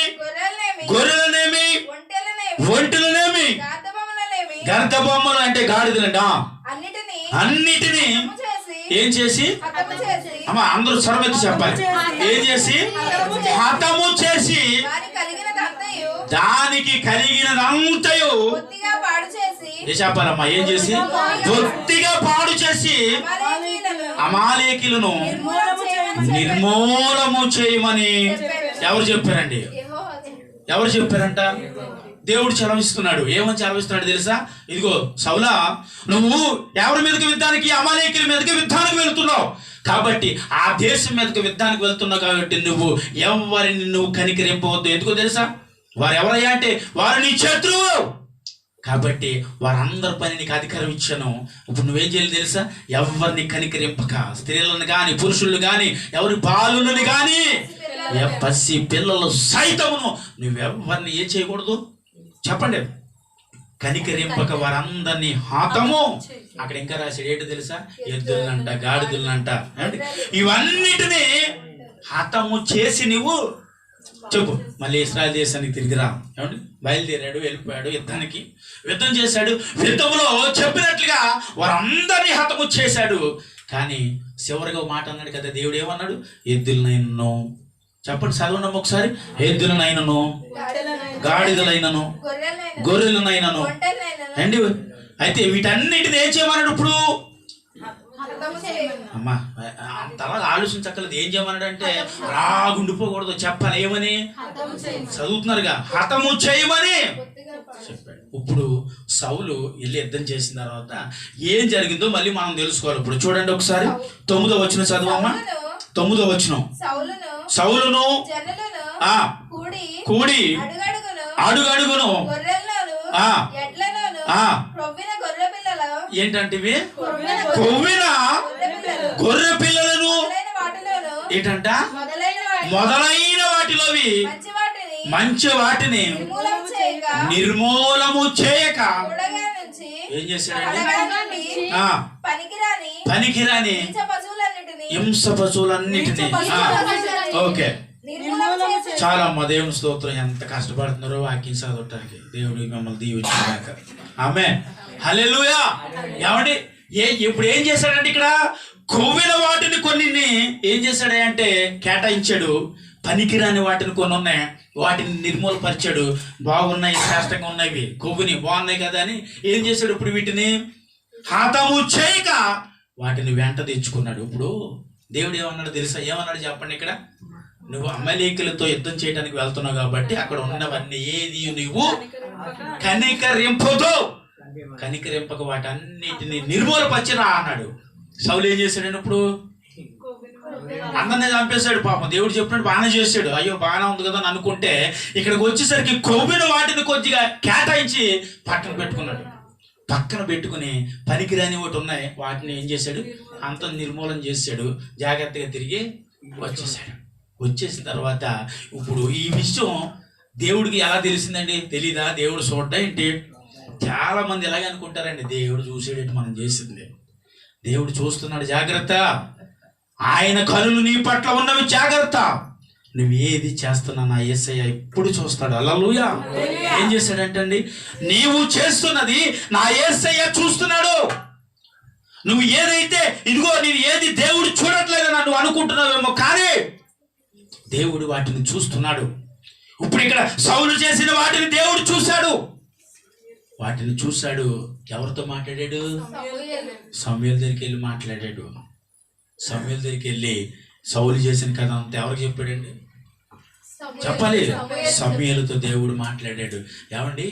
గొర్రెలనేమి ఒంటెలనేమి గర్దబొమ్మలు అంటే గాడిదలంట అన్నిటినీ ఏం చేసి అమ్మా అందరూ స్వరమెత్తి చెప్పాలి. ఏం చేసి? హతము చేసి దానికి కలిగినదంతయు చెప్పాలమ్మా. ఏం చేసి? బొత్తిగా పాడు చేసి అమాలేకీలను నిర్మూలము చేయమని ఎవరు చెప్పారండి? ఎవరు చెప్పారంట? దేవుడు చలవిస్తున్నాడు. ఏమని చలవిస్తున్నాడు తెలుసా? ఇదిగో సౌలా, నువ్వు ఎవరి మీదకి యుద్ధానికి? అమాలేకీల మీదకి యుద్ధానికి వెళ్తున్నావు కాబట్టి, ఆ దేశం మీదకి యుద్ధానికి వెళ్తున్నావు కాబట్టి నువ్వు ఎవరిని నువ్వు కనికరింపవద్దు. ఎందుకో తెలుసా? వారు ఎవరయ్యా అంటే వారు నీ శత్రువు కాబట్టి వారందరి పని నీకు అధికారం ఇచ్చాను. ఇప్పుడు నువ్వేం చేయాలి తెలుసా? ఎవరిని కనికరింపక, స్త్రీలను కానీ పురుషులను కానీ ఎవరి బాలుని కానీ పసి పిల్లలు సైతమును నువ్వెవరిని ఏం చేయకూడదు చెప్పండి? కనికరింపక వారందరినీ హతము. అక్కడ ఇంకా రాశాడు ఏంటో తెలుసా? ఎద్దులనంట గాడిదలనంట ఇవన్నిటినీ హతము చేసి నువ్వు చెప్పు. మళ్ళీ ఇశ్రాయేలు దేశానికి తిరిగిరా. ఏమండి? బయలుదేరాడు, వెళ్ళిపోయాడు, యుద్ధం చేశాడు. యుద్ధంలో చెప్పినట్లుగా వారందరినీ హతము చేశాడు. కానీ చివరిగా మాట అన్నాడు కదా దేవుడు. ఏమన్నాడు? ఎద్దులనైనను చెప్పండి, చదవండి ఒకసారి. ఎద్దులనైనను గాడిదలైనను గొర్రెలనైనను అండి. అయితే వీటన్నిటిని ఏం చేయమన్నాడు ఇప్పుడు? అమ్మా అంతలా ఆలోచించక్కర్లేదు. ఏం చేయమన్నాడు అంటే రాగుండిపోకూడదు, చెప్పాలి. ఏమని చదువుతున్నారుగా? హతము చేయమని చెప్పాడు. ఇప్పుడు సౌలు వెళ్ళి యుద్ధం చేసిన తర్వాత ఏం జరిగిందో మళ్ళీ మనం తెలుసుకోవాలి. ఇప్పుడు చూడండి ఒకసారి 9వ వచనం చదువమ్మా. 9వ వచనం. సౌలును కూడి అడుగడుగును ఏంటంటే కొవ్విన గొర్రె పిల్లలను ఏంటంట మొదలైన వాటిలోవి మంచి వాటిని నిర్మూలము చేయక ఏం చేశాడండి? పనికిరాని హింస పశువులన్నిటినీ. ఓకే, చాలా అమ్మ దేవుని స్తోత్రం. ఎంత కష్టపడుతున్నారో వాక్యం చదవటానికి. దేవుడు మిమ్మల్ని దీవించాక. ఆమేన్. హల్లెలూయా. ఏమండి? ఇప్పుడు ఏం చేశాడంటే ఇక్కడ కొవ్విన వాటిని కొన్ని ఏం చేశాడు అంటే కేటాయించాడు. పనికిరాని వాటిని కొన్ని ఉన్నాయి, వాటిని నిర్మూలపరిచాడు. బాగున్నాయి, శ్రేష్టంగా ఉన్నవి, కొవ్వుని బాగున్నాయి కదా అని ఏం చేశాడు? ఇప్పుడు వీటిని హతము చేయక వాటిని వెంట తెచ్చుకున్నాడు. ఇప్పుడు దేవుడు ఏమన్నాడు తెలుసా? ఏమన్నాడు చెప్పండి. ఇక్కడ నువ్వు అమాలేకీలతో యుద్ధం చేయడానికి వెళ్తున్నావు కాబట్టి అక్కడ ఉన్నవన్నీ ఏది నువ్వు కనికరింపక వాటన్నిటిని నిర్మూలపరిచిరా అన్నాడు. సౌలు ఏం చేశాడు? ఇప్పుడు అందరినీ చంపేశాడు. పాపం దేవుడు చెప్పినట్టు బాగానే చేశాడు. అయ్యో బాగానే ఉంది కదా అని అనుకుంటే ఇక్కడికి వచ్చేసరికి కొవ్విన వాటిని కొద్దిగా కేటాయించి పక్కన పెట్టుకుని పనికిరాని ఒకటి ఉన్నాయి, వాటిని ఏం చేశాడు? అంత నిర్మూలన చేశాడు. జాగ్రత్తగా తిరిగి వచ్చేసాడు. వచ్చేసిన తర్వాత ఇప్పుడు ఈ విషయం దేవుడికి ఎలా తెలిసిందండి? తెలీదా? దేవుడు చూడ్డా ఏంటి? చాలా మంది ఎలాగ అనుకుంటారండి, దేవుడు చూసేటట్టు మనం చేసింది. దేవుడు చూస్తున్నాడు, జాగ్రత్త. ఆయన కనులు నీ పట్ల ఉన్నవి, జాగ్రత్త. నువ్వు ఏది చేస్తున్నా నా యేసయ్య ఎప్పుడు చూస్తాడు. హల్లెలూయా. ఏం చేశాడంటండి? నీవు చేస్తున్నది నా యేసయ్య చూస్తున్నాడు. నువ్వు ఏదైతే, ఇదిగో నేను ఏది దేవుడు చూడట్లేదని నువ్వు అనుకుంటున్నావేమో, కానీ దేవుడు వాటిని చూస్తున్నాడు. ఇప్పుడు ఇక్కడ సౌలు చేసిన వాటిని దేవుడు చూశాడు. వాటిని చూశాడు. ఎవరితో మాట్లాడాడు? సమూయేలు దగ్గరికి వెళ్ళి మాట్లాడాడు. సమూయేలు దగ్గరికి వెళ్ళి సౌలు చేసిన కథ అంతా ఎవరికి చెప్పాడండి? చెప్పాలి. సమూయేలుతో దేవుడు మాట్లాడాడు. ఏమండి,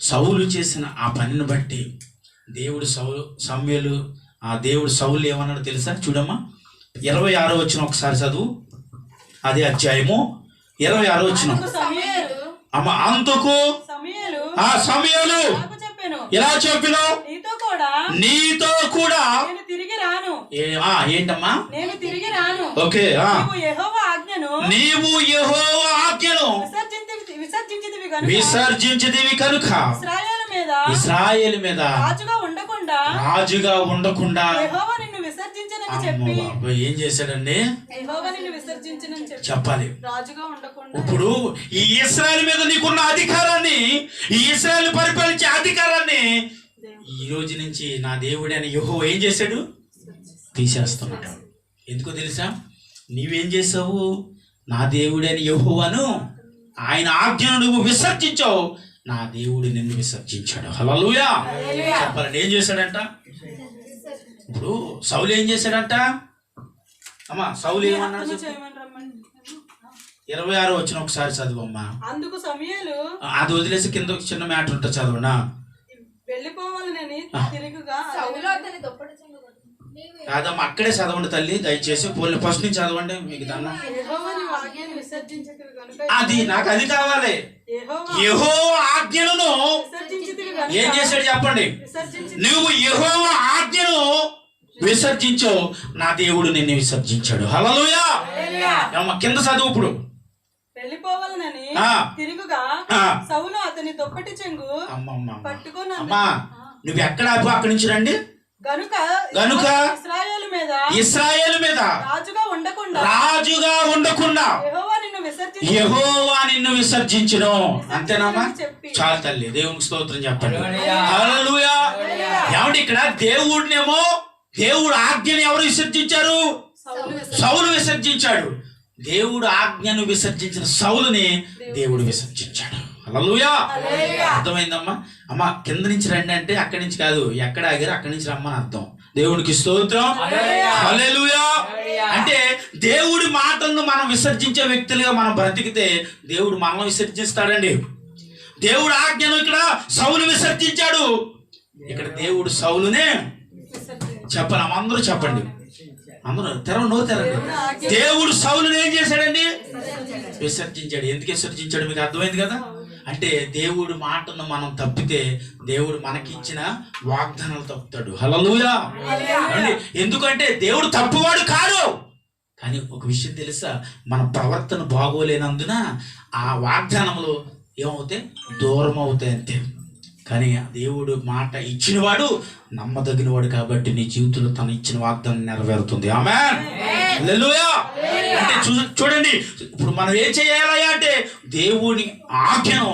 సౌలు చేసిన ఆ పనిని బట్టి దేవుడు సమూయేలు దేవుడు సౌలు ఏమన్నాడు తెలుసా? చూడమ్మా, 26 వచ్చిన ఒకసారి చదువు. అదే అధ్యాయము 26 వచ్చిన. అమ్మ, అందుకు సమూయేలు ఎలా చెప్పినావు? నీతో కూడా ఏంటమ్మా? ఓకే, నీవు యెహోవా ఆజ్ఞను విసర్జించితివి కనుక ఇశ్రాయేలు మీద రాజుగా ఉండకుండా ఏం చేశాడండి? చెప్పాలి. ఇప్పుడు ఈ ఇశ్రాయేలు మీద నీకున్న అధికారాన్ని, ఈ ఇశ్రాయేలు పరిపాలించే అధికారాన్ని ఈ రోజు నుంచి నా దేవుడైన యెహోవా ఏం చేశాడు? తీసేస్తున్నాడు. ఎందుకో తెలుసా? నీవేం చేసావు? నా దేవుడైన యెహోవాను, ఆయన ఆజ్ఞను నువ్వు విసర్జించావు, నా దేవుడు నిన్ను విసర్జించాడు. హల్లెలూయా. చెప్పాలండి, ఏం చేశాడంట? ఇప్పుడు సౌలు ఏం చేశాడంట? అమ్మా, సౌలు ఏమన్నాడు? 26 వచ్చిన ఒకసారి చదువమ్మా. అందుకు సమూయేలు, అది వదిలేసి కింద చిన్న మ్యాటర్ ఉంటుంది, చదవనా? వెళ్ళిపోవాలని తిరుగుగా కాదమ్మా, అక్కడే చదవండి తల్లి, దయచేసి. ఫస్ట్ నుంచి చదవండి, మీకు దన్నా. అది నాకు అది కావాలి. యెహోవా ఆజ్ఞను ఏం చేశాడు చెప్పండి? నువ్వు యెహోవా ఆజ్ఞను విసర్జించావు, నా దేవుడు నిన్ను విసర్జించాడు. హల్లెలూయా. కింద చదువు. ఇప్పుడు వెళ్ళిపోవాలని తిరుగుగా సౌలు అతని దుప్పటి చెంగు పట్టుకొని, అమ్మా నువ్వు ఎక్కడ ఆపు? అక్కడి నుంచి రండి. గనుక ఇశ్రాయేలు మీద రాజుగా ఉండకుండా యెహోవా నిన్ను విసర్జించును. అంతేనమ్మా? చాలు తల్లి, దేవునికి స్తోత్రం చెప్పండి. హల్లెలూయా. ఏమండి, ఇక్కడ దేవుడినేమో, దేవుడు ఆజ్ఞను ఎవరు విసర్జించారు? సౌలు విసర్జించాడు. దేవుడు ఆజ్ఞను విసర్జించిన సౌలుని దేవుడు విసర్జించాడు. హల్లెలూయా. అర్థమైందమ్మా? అమ్మ, కింద నుంచి రండి అంటే అక్కడి నుంచి కాదు, ఎక్కడ ఆగారు అక్కడి నుంచి రమ్మని అర్థం. దేవుడికి స్తోత్రం. హల్లెలూయా. అంటే దేవుడి మాటలను మనం విసర్జించే వ్యక్తులుగా మనం బ్రతికితే దేవుడు మనల్ని విసర్జిస్తాడండి. దేవుడు ఆజ్ఞను ఇక్కడ సౌలు విసర్జించాడు, ఇక్కడ దేవుడు సౌలునే చెప్పాలి. అందరూ చెప్పండి, అందరూ తెరండి. దేవుడు సౌలుని ఏం చేశాడండి? విసర్జించాడు. ఎందుకు విసర్జించాడు మీకు అర్థమైంది కదా? అంటే దేవుడు మాటను మనం తప్పితే దేవుడు మనకి ఇచ్చిన వాగ్దానాలు తప్పుతాడు. హల్లెలూయా. ఎందుకంటే దేవుడు తప్పువాడు కాదు, కానీ ఒక విషయం తెలుసా? మన ప్రవర్తన బాగోలేనందున ఆ వాగ్దానములు ఏమవుతాయి? దూరం అవుతాయి అంతే. కానీ దేవుడు మాట ఇచ్చినవాడు నమ్మదగినవాడు కాబట్టి నీ జీవితంలో తను ఇచ్చిన వాగ్దానం నెరవేరుతుంది. ఆమేన్. హల్లెలూయా. అంటే చూడండి, ఇప్పుడు మనం ఏం చేయాలి అంటే దేవుని ఆజ్ఞను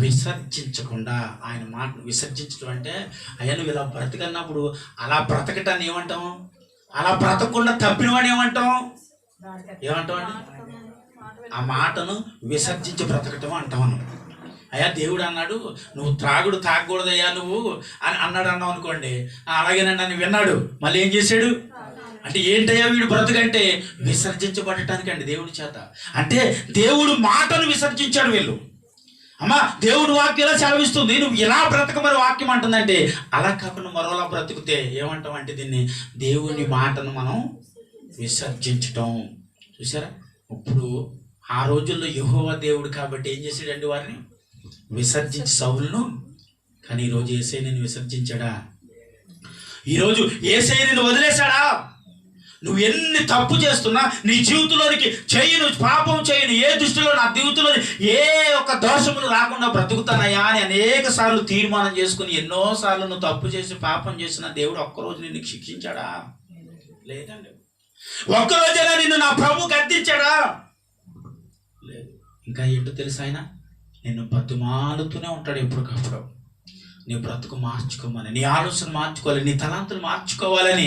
విసర్జించకుండా, ఆయన మాటను విసర్జించడం అంటే అయ్యా నువ్వు ఇలా బ్రతకన్నప్పుడు అలా బ్రతకటాన్ని ఏమంటాం? అలా బ్రతకకుండా తప్పినవాడు ఏమంటాం? అండి? ఆ మాటను విసర్జించి బ్రతకటం అంటాం. అయ్యా దేవుడు అన్నాడు నువ్వు త్రాగుడు తాగకూడదయ్యా నువ్వు అని అన్నావు అనుకోండి, అలాగేనండి అని విన్నాడు, మళ్ళీ ఏం చేశాడు అంటే ఏంటయ్యా వీడు బ్రతుకంటే విసర్జించబడటానికి అండి దేవుడి చేత. అంటే దేవుడు మాటను విసర్జించాడు వీళ్ళు. అమ్మా, దేవుడు వాక్యం ఎలా సెలవిస్తుంది, నువ్వు ఇలా బ్రతకమని వాక్యం అంటుందంటే అలా కాకుండా మరోలా బ్రతుకుతే ఏమంటాం అంటే దీన్ని దేవుని మాటను మనం విసర్జించటం. చూసారా? ఇప్పుడు ఆ రోజుల్లో యెహోవా దేవుడు కాబట్టి ఏం చేశాడండి? వారిని విసర్జించి సౌలును. కానీ ఈరోజు యేసయ్య నిన్ను విసర్జించాడా? ఈరోజు యేసయ్య నిన్ను వదిలేశాడా? నువ్వు ఎన్ని తప్పు చేస్తున్నా నీ జీవితంలోనికి చేయను పాపం చేయను, ఏ దృష్టిలో నా జీవితంలో ఏ ఒక్క దోషములు రాకుండా బ్రతుకుతానయ్యా అని అనేక సార్లు తీర్మానం చేసుకుని ఎన్నోసార్లు నువ్వు తప్పు చేసి పాపం చేసిన దేవుడు ఒక్కరోజు నిన్ను శిక్షించాడా? లేదండి. ఒక్కరోజైనా నిన్ను నా ప్రభు గద్దించాడా? లేదు. ఇంకా ఏంటో తెలుసు, ఆయన నిన్ను బతుమాలుతూనే ఉంటాడు ఎప్పటికప్పుడు. నీ బ్రతుకు మార్చుకోమని, నీ ఆలోచన మార్చుకోవాలి, నీ తలాంతులు మార్చుకోవాలని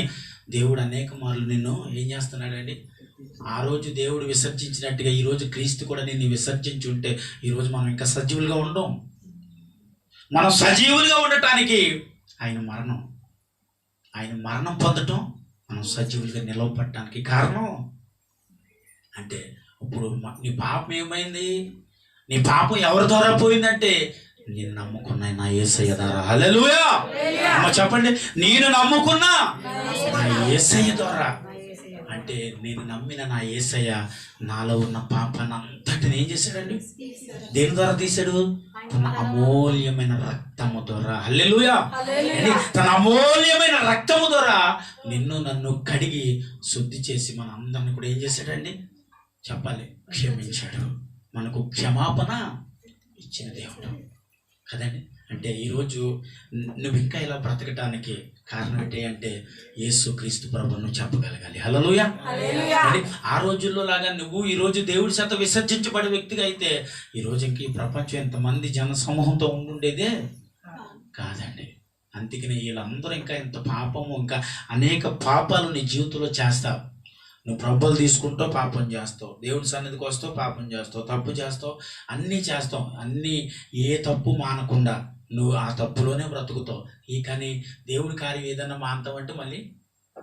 దేవుడు అనేక మార్లు నిన్ను ఏం చేస్తున్నాడండి? ఆ రోజు దేవుడు విసర్జించినట్టుగా ఈరోజు క్రీస్తు కూడా నిన్ను విసర్జించి ఉంటే ఈరోజు మనం ఇంకా సజీవులుగా ఉండం. మనం సజీవులుగా ఉండటానికి ఆయన మరణం పొందటం, మనం సజీవులుగా నిలవపడటానికి కారణం. అంటే ఇప్పుడు నీ పాపం ఏమైంది? నీ పాపం ఎవరి ద్వారా పోయిందంటే నేను నమ్ముకున్నా నా యేసయ్య ద్వారా. హల్లెలూయా అమ్మ చెప్పండి, నేను నమ్ముకున్నా నా యేసయ్య ద్వారా. అంటే నేను నమ్మిన నా యేసయ్య నాలో ఉన్న పాపాన్ని అంతటిని ఏం చేశాడండి? దేని ద్వారా తీశాడు? తన అమూల్యమైన రక్తము ద్వారా. హల్లెలూయా. తన అమూల్యమైన రక్తము ద్వారా నిన్ను నన్ను కడిగి శుద్ధి చేసి మన అందరిని కూడా ఏం చేశాడండి? చెప్పాలి, క్షమించాడు. మనకు క్షమాపణ ఇచ్చిన దేవుడు కదండి. అంటే ఈరోజు నువ్వు ఇంకా ఇలా బ్రతకటానికి కారణం ఏంటి అంటే యేసు క్రీస్తు ప్రభువు నువ్వు చెప్పగలగాలి. హల్లెలూయా. ఆ రోజుల్లో లాగా నువ్వు ఈరోజు దేవుడి చేత విసర్జించబడే వ్యక్తిగా అయితే ఈరోజు ఇంక ఈ ప్రపంచం ఎంతమంది జన సమూహంతో ఉండుండేదే కాదండి. అందుకని వీళ్ళందరూ ఇంకా ఇంత పాపము, ఇంకా అనేక పాపాలు నీ జీవితంలో చేస్తావు. నువ్వు ప్రభువులు తీసుకుంటావు, పాపం చేస్తావు, దేవుడి సన్నిధికి వస్తావు, పాపం చేస్తావు, తప్పు చేస్తావు, అన్నీ చేస్తావు. అన్నీ ఏ తప్పు మానకుండా నువ్వు ఆ తప్పులోనే బ్రతుకుతావు. కానీ దేవుడి కార్యం ఏదన్నా మానతావంటే మళ్ళీ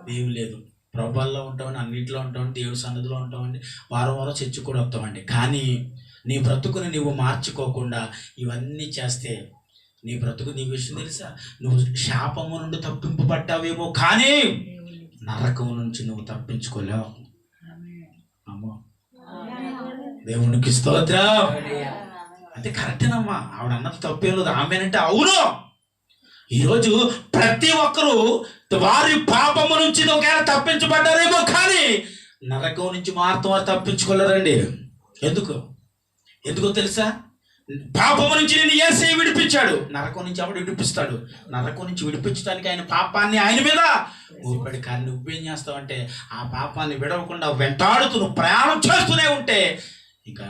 దేవుడు లేదు. ప్రభువుల్లో ఉంటామని, అన్నింటిలో ఉంటామని, దేవుడి సన్నిధిలో ఉంటామండి, వారం వారం చర్చి కూడా వస్తామండి. కానీ నీ బ్రతుకుని నువ్వు మార్చుకోకుండా ఇవన్నీ చేస్తే నీ బ్రతుకు, నీ విషయం తెలుసా? నువ్వు శాపము నుండి తప్పింపబడ్డావేమో కానీ నరకం నుంచి నువ్వు తప్పించుకోలేవు. అమ్మో దేవునికి స్తోత్రం. అంటే కరెక్టేనమ్మా, ఆవిడ అన్నది తప్పేం లేదు. ఆమెనంటే అవును. ఈరోజు ప్రతి ఒక్కరూ వారి పాపము నుంచి ఒకవేళ తప్పించబడ్డారేమో కానీ నరకం నుంచి మాత్రం వారు తప్పించుకోలేరండి. ఎందుకో తెలుసా? పాపము నుంచి నేను యేసయ్య విడిపించాడు, నరకం నుంచి ఆవిడ విడిపిస్తాడు. నరకం నుంచి విడిపించడానికి ఆయన పాపాన్ని ఆయన మీద ఊపడి. కానీ నువ్వేం చేస్తావంటే ఆ పాపాన్ని విడవకుండా వెంటాడుతూ నువ్వు ప్రయాణం చేస్తూనే ఉంటే ఇంకా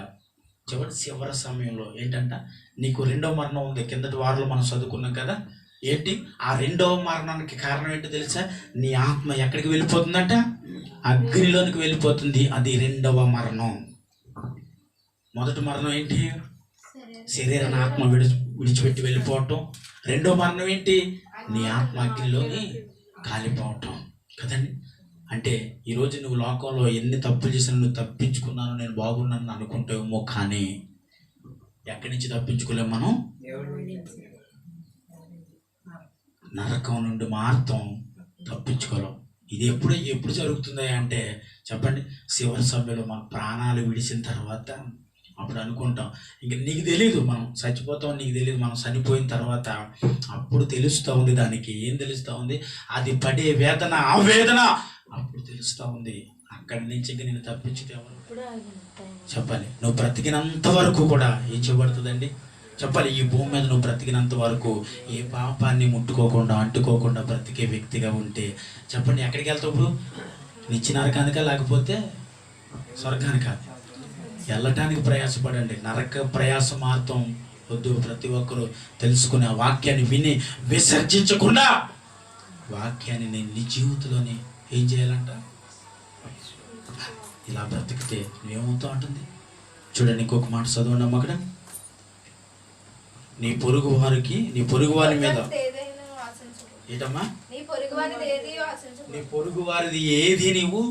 చివరి సమయంలో ఏంటంట, నీకు రెండో మరణం ఉంది. కిందటి వారంలో మనం చదువుకున్నాం కదా. ఏంటి ఆ రెండవ మరణానికి కారణం ఏంటో తెలుసా? నీ ఆత్మ ఎక్కడికి వెళ్ళిపోతుందంట? అగ్నిలోనికి వెళ్ళిపోతుంది. అది రెండవ మరణం. మొదటి మరణం ఏంటి? శరీరాన్ని ఆత్మ విడిచిపెట్టి వెళ్ళిపోవటం. రెండో మరణం ఏంటి? నీ ఆత్మ అగ్నిలోని కాలిపోవటం కదండి. అంటే ఈరోజు నువ్వు లోకంలో ఎన్ని తప్పులు చేసినా నువ్వు తప్పించుకున్నాను, నేను బాగున్నాను అనుకుంటావేమో కానీ ఎక్కడి నుంచి తప్పించుకోలేము మనం? నరకం నుండి మాత్రం తప్పించుకోలేం. ఇది ఎప్పుడు జరుగుతుంది అంటే చెప్పండి, చివరి సమయంలో మన ప్రాణాలు విడిచిన తర్వాత అప్పుడు అనుకుంటాం. ఇంక నీకు తెలీదు మనం చచ్చిపోతాం, నీకు తెలియదు మనం చనిపోయిన తర్వాత అప్పుడు తెలుస్తూ ఉంది. దానికి ఏం తెలుస్తూ ఉంది? అది పడే వేదన, ఆ వేదన అప్పుడు తెలుస్తూ ఉంది. అక్కడి నుంచి ఇంక నేను తప్పించితే ఎవరు చెప్పాలి? నువ్వు బ్రతికినంత వరకు కూడా ఏం చేయబడుతుందండి? చెప్పాలి, ఈ భూమి మీద నువ్వు బ్రతికినంత వరకు ఏ పాపాన్ని ముట్టుకోకుండా అంటుకోకుండా బ్రతికే వ్యక్తిగా ఉంటే చెప్పండి, ఎక్కడికి వెళ్తావు? ఇప్పుడు నిత్య నరకానికా లేకపోతే స్వర్గానికా? వెళ్ళటానికి ప్రయాసపడండి. నరక ప్రయాస మార్గం వద్దు. ప్రతి ఒక్కరూ తెలుసుకునే వాక్యాన్ని విని విసర్జించకుండా వాక్యాన్ని నేను నీ జీవితంలోనే ఏం చేయాలంట? ఇలా బ్రతికితే నువ్వేమవుతావు అంటుంది. చూడండి, ఇంకొక మాట చదవండి అమ్మ. అక్కడ నీ పొరుగు వారి మీద ఏంటమ్మా? నీ పొరుగు వారిది ఏది నీవు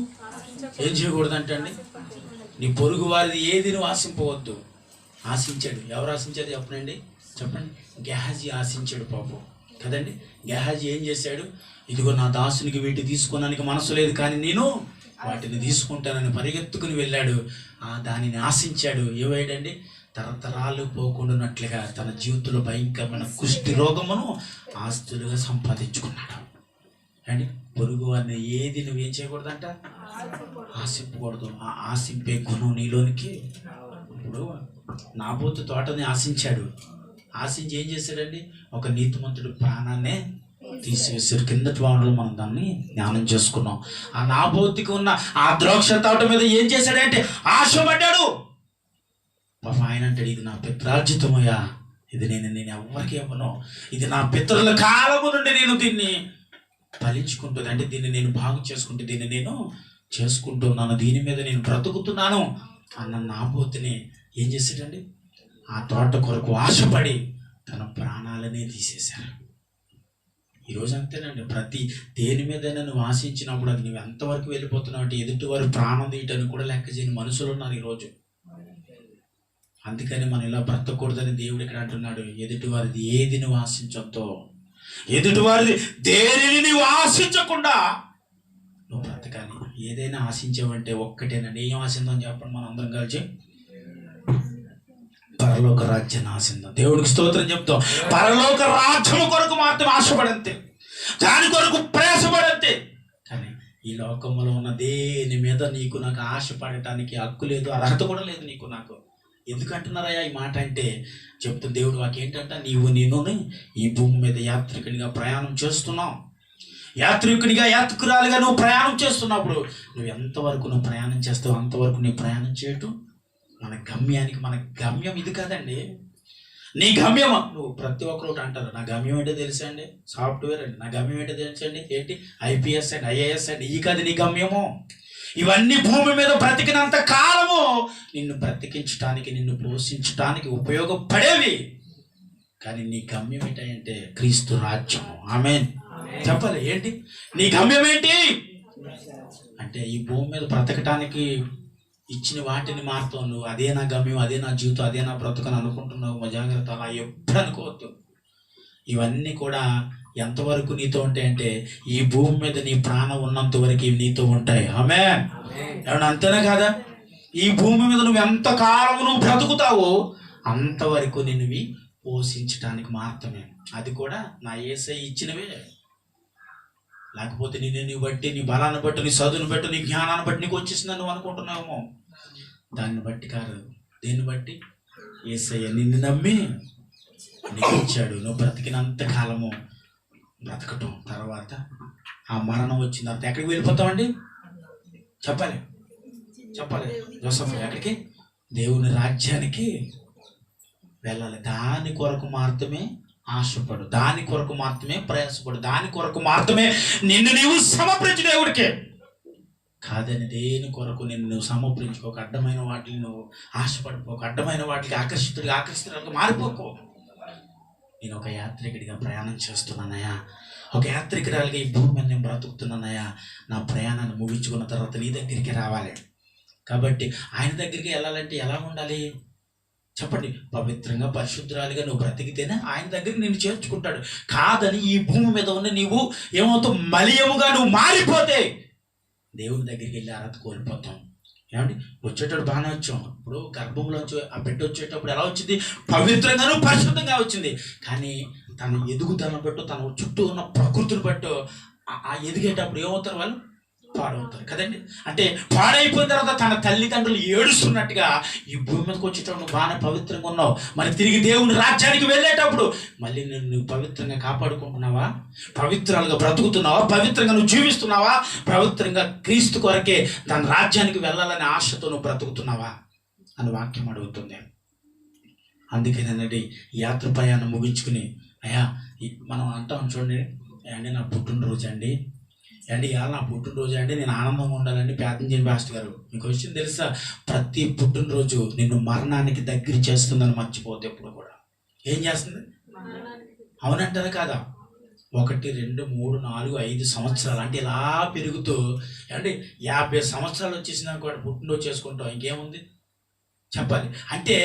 ఏం చేయకూడదు అంటండి. నీ పొరుగు వారిది ఏది నువ్వు ఆశింపవద్దు. ఆశించాడు. ఎవరు ఆశించాడు చెప్పండి? గెహాజీ ఆశించాడు పాపం కదండి. గెహాజీ ఏం చేశాడు? ఇదిగో నా దాసునికి వీటిని తీసుకోవడానికి మనసు లేదు కానీ నేను వాటిని తీసుకుంటానని పరిగెత్తుకుని వెళ్ళాడు. దానిని ఆశించాడు. ఏవాడండి? తరతరాలు పోకుండానట్లుగా తన జీవితంలో భయంకరమైన కుష్టి రోగమును ఆస్తులుగా సంపాదించుకున్నాడు. అండి పొరుగు వారిని ఏది నువ్వేం చేయకూడదంట, ఆశింపకూడదు. ఆ ఆశింపే గుణం నీలోనికి. ఇప్పుడు నాబోతు తోటని ఆశించాడు. ఆశించి ఏం చేశాడండి? ఒక నీతిమంతుడు ప్రాణాన్నే తీసివేశారు. కిందటి వారంలో మనం దాన్ని జ్ఞానం చేసుకున్నాం. ఆ నాబోతుకి ఉన్న ఆ ద్రాక్ష తోట మీద ఏం చేశాడంటే ఆశపడ్డాడు. పాపం ఆయన అంటాడు, ఇది నా పిత్రార్జితమయ్యా, ఇది నేను ఎవరికి ఇవ్వను, ఇది నా పితరుల కాలము నుండి నేను దీన్ని ఫలించుకుంటుంది, అంటే దీన్ని నేను బాగు చేసుకుంటే దీన్ని నేను చేసుకుంటున్నాను, దీని మీద నేను బ్రతుకుతున్నాను అన్న నాబోతుని ఏం చేశాడండి? ఆ తోట కొరకు ఆశపడి తన ప్రాణాలనే తీసేశారు. ఈరోజు అంతేనండి. ప్రతి దేని మీదైనా నువ్వు ఆశించినప్పుడు అది నువ్వు ఎంతవరకు వెళ్ళిపోతున్నావు అంటే ఎదుటి వారు ప్రాణం తీయటానికి కూడా లెక్క చేయని మనుషులు ఉన్నారు ఈరోజు. అందుకని మనం ఇలా బ్రతకూడదని దేవుడు ఇక్కడ అంటున్నాడు, ఎదుటి వారిది ఏది నువ్వు ఆశించొద్దో, ఎదుటి వారిది దేనిని నువ్వు ఆశించకుండా నువ్వు బ్రతకాలి. ఏదైనా ఆశించావంటే ఒక్కటేనండి. ఏం ఆశిందని చెప్పండి మనం అందరం కలిసి? పరలోక రాజ్యాన్ని ఆశిందాం. దేవుడికి స్తోత్రం చెప్తాం. పరలోక రాజ్యము కొరకు మాత్రం ఆశపడంతే, దాని కొరకు ప్రయాసపడంతే. కానీ ఈ లోకంలో ఉన్న దేని మీద నీకు నాకు ఆశపడటానికి హక్కు లేదు, అర్హత కూడా లేదు నీకు నాకు. ఎందుకంటున్నారయ్యా ఈ మాట అంటే చెప్తూ దేవుడు వాకేంటంట, నీవు నేను ఈ భూమి మీద యాత్రికునిగా ప్రయాణం చేస్తున్నావు. యాత్రికునిగా యాత్రికురాలుగా నువ్వు ప్రయాణం చేస్తున్నప్పుడు నువ్వు ఎంతవరకు నువ్వు ప్రయాణం చేస్తావు అంతవరకు నీ ప్రయాణం చేయటం మన గమ్యానికి. మన గమ్యం ఇది కాదండి. నీ గమ్యం నువ్వు ప్రతి ఒక్కరు అంటారు, నా గమ్యం ఏంటో తెలుసా అండి? సాఫ్ట్వేర్ అండి. నా గమ్యం ఏంటో తెలుసా అండి? ఏంటి? ఐపీఎస్ అండి, ఐఏఎస్ అండి. ఈ కాదు నీ గమ్యము. ఇవన్నీ భూమి మీద బ్రతికినంత కాలము నిన్ను బ్రతికించడానికి, నిన్ను పోషించడానికి ఉపయోగపడేవి. కానీ నీ గమ్యం ఏంటంటే క్రీస్తు రాజ్యము. ఆమేన్ చెప్పాలి. ఏంటి నీ గమ్యం? ఏంటి అంటే ఈ భూమి మీద బ్రతకటానికి ఇచ్చిన వాటిని మారుతావు నువ్వు. అదే నా గమ్యం, అదే నా జీవితం, అదే నా బ్రతుకని అనుకుంటున్నావు. జాగ్రత్త, అలా ఎప్పుడు అనుకోవద్దు. ఇవన్నీ కూడా ఎంతవరకు నీతో ఉంటాయంటే ఈ భూమి మీద నీ ప్రాణం ఉన్నంత వరకు ఇవి నీతో ఉంటాయి. ఆమేన్. ఏమన్నా అంతేనా కాదా? ఈ భూమి మీద నువ్వు ఎంత కాలం నువ్వు బ్రతుకుతావో అంతవరకు నిన్నువి పోషించడానికి మాత్రమే. అది కూడా నా యేసయ్య ఇచ్చినవే. లేకపోతే నిన్ను బట్టి, నీ బలాన్ని బట్టి, నీ చదువుని బట్టి, నీ జ్ఞానాన్ని బట్టి నీకు వచ్చేసిందని నువ్వు అనుకుంటున్నావేమో. దాన్ని బట్టి కాదు. దేన్ని బట్టి? యేసయ్య నిన్ను నమ్మి నీకు ఇచ్చాడు. నువ్వు బ్రతికినంత కాలము బ్రతకటం. తర్వాత ఆ మరణం వచ్చిన తర్వాత ఎక్కడికి వెళ్ళిపోతామండి? చెప్పాలి జోసఫ్, ఎక్కడికి? దేవుని రాజ్యానికి వెళ్ళాలి. దాని కొరకు మాత్రమే ఆశపడు, దాని కొరకు మాత్రమే ప్రయాసపడు, దాని కొరకు మాత్రమే నిన్ను నీవు సమర్పించు దేవుడికే. కాదని దేని కొరకు నిన్ను నువ్వు సమర్పించుకోక, అడ్డమైన వాటిని నువ్వు ఆశపడిపోక, అడ్డమైన వాటికి ఆకర్షితులుగా మారిపోకు. నేను ఒక యాత్రికుడిగా ప్రయాణం చేస్తున్నానయ్యా, ఒక యాత్రికురాలిగా ఈ భూమి మీద నేను బ్రతుకుతున్నానయ్యా. నా ప్రయాణాన్ని ముగించుకున్న తర్వాత నీ దగ్గరికి రావాలి. కాబట్టి ఆయన దగ్గరికి వెళ్ళాలంటే ఎలా ఉండాలి చెప్పండి? పవిత్రంగా పరిశుద్ధరాలుగా నువ్వు బ్రతికితేనే ఆయన దగ్గరికి నిన్ను చేర్చుకుంటాడు. కాదని ఈ భూమి మీద ఉన్న నీవు ఏమవుతావు? మలియముగా నువ్వు మారిపోతే దేవుని దగ్గరికి వెళ్ళి అర్హత కోల్పోతాం. ఏమండి? వచ్చేటప్పుడు బాగానే వచ్చాం. ఇప్పుడు గర్భంలోంచి ఆ బిడ్డ వచ్చేటప్పుడు ఎలా వచ్చింది? పవిత్రంగాను పరిశుద్ధంగా వచ్చింది. కానీ తన ఎదుగుదలను బట్టు, తన చుట్టూ ఉన్న ప్రకృతిని బట్టు ఆ ఎదిగేటప్పుడు ఏమవుతారు? వాళ్ళు పాడవుతారు కదండి. అంటే పాడైపోయిన తర్వాత తన తల్లిదండ్రులు ఏడుస్తున్నట్టుగా ఈ భూమి మీదకి వచ్చేటప్పుడు నువ్వు బాగానే పవిత్రంగా ఉన్నావు. మరి తిరిగి దేవుని రాజ్యానికి వెళ్ళేటప్పుడు మళ్ళీ నువ్వు పవిత్రంగా కాపాడుకుంటున్నావా? పవిత్రాలుగా బ్రతుకుతున్నావా? పవిత్రంగా నువ్వు జీవిస్తున్నావా? పవిత్రంగా క్రీస్తు కొరకే తన రాజ్యానికి వెళ్ళాలనే ఆశతో నువ్వు బ్రతుకుతున్నావా అని వాక్యం అడుగుతుంది. అందుకేనండి యాత్ర ప్రయాణం ముగించుకుని, అయ్యా మనం అంటాం చూడండి, అండి నా పుట్టినరోజు అండి, ఇవాళ నా పుట్టినరోజు అండి, నేను ఆనందంగా ఉండాలండి. ప్రార్థన చేయండి పాస్టర్ గారు. మీకు విషయం తెలుసా? ప్రతి పుట్టినరోజు నిన్ను మరణానికి దగ్గర చేస్తుందని మర్చిపోతే ఎప్పుడు కూడా ఏం చేస్తుంది? అవునంటారా కాదా? 1, 2, 3, 4, 5 సంవత్సరాలు అంటే ఇలా పెరుగుతూ అంటే 50 సంవత్సరాలు వచ్చేసినా కూడా పుట్టినరోజు చేసుకుంటాం. ఇంకేముంది చెప్పాలి? అంటే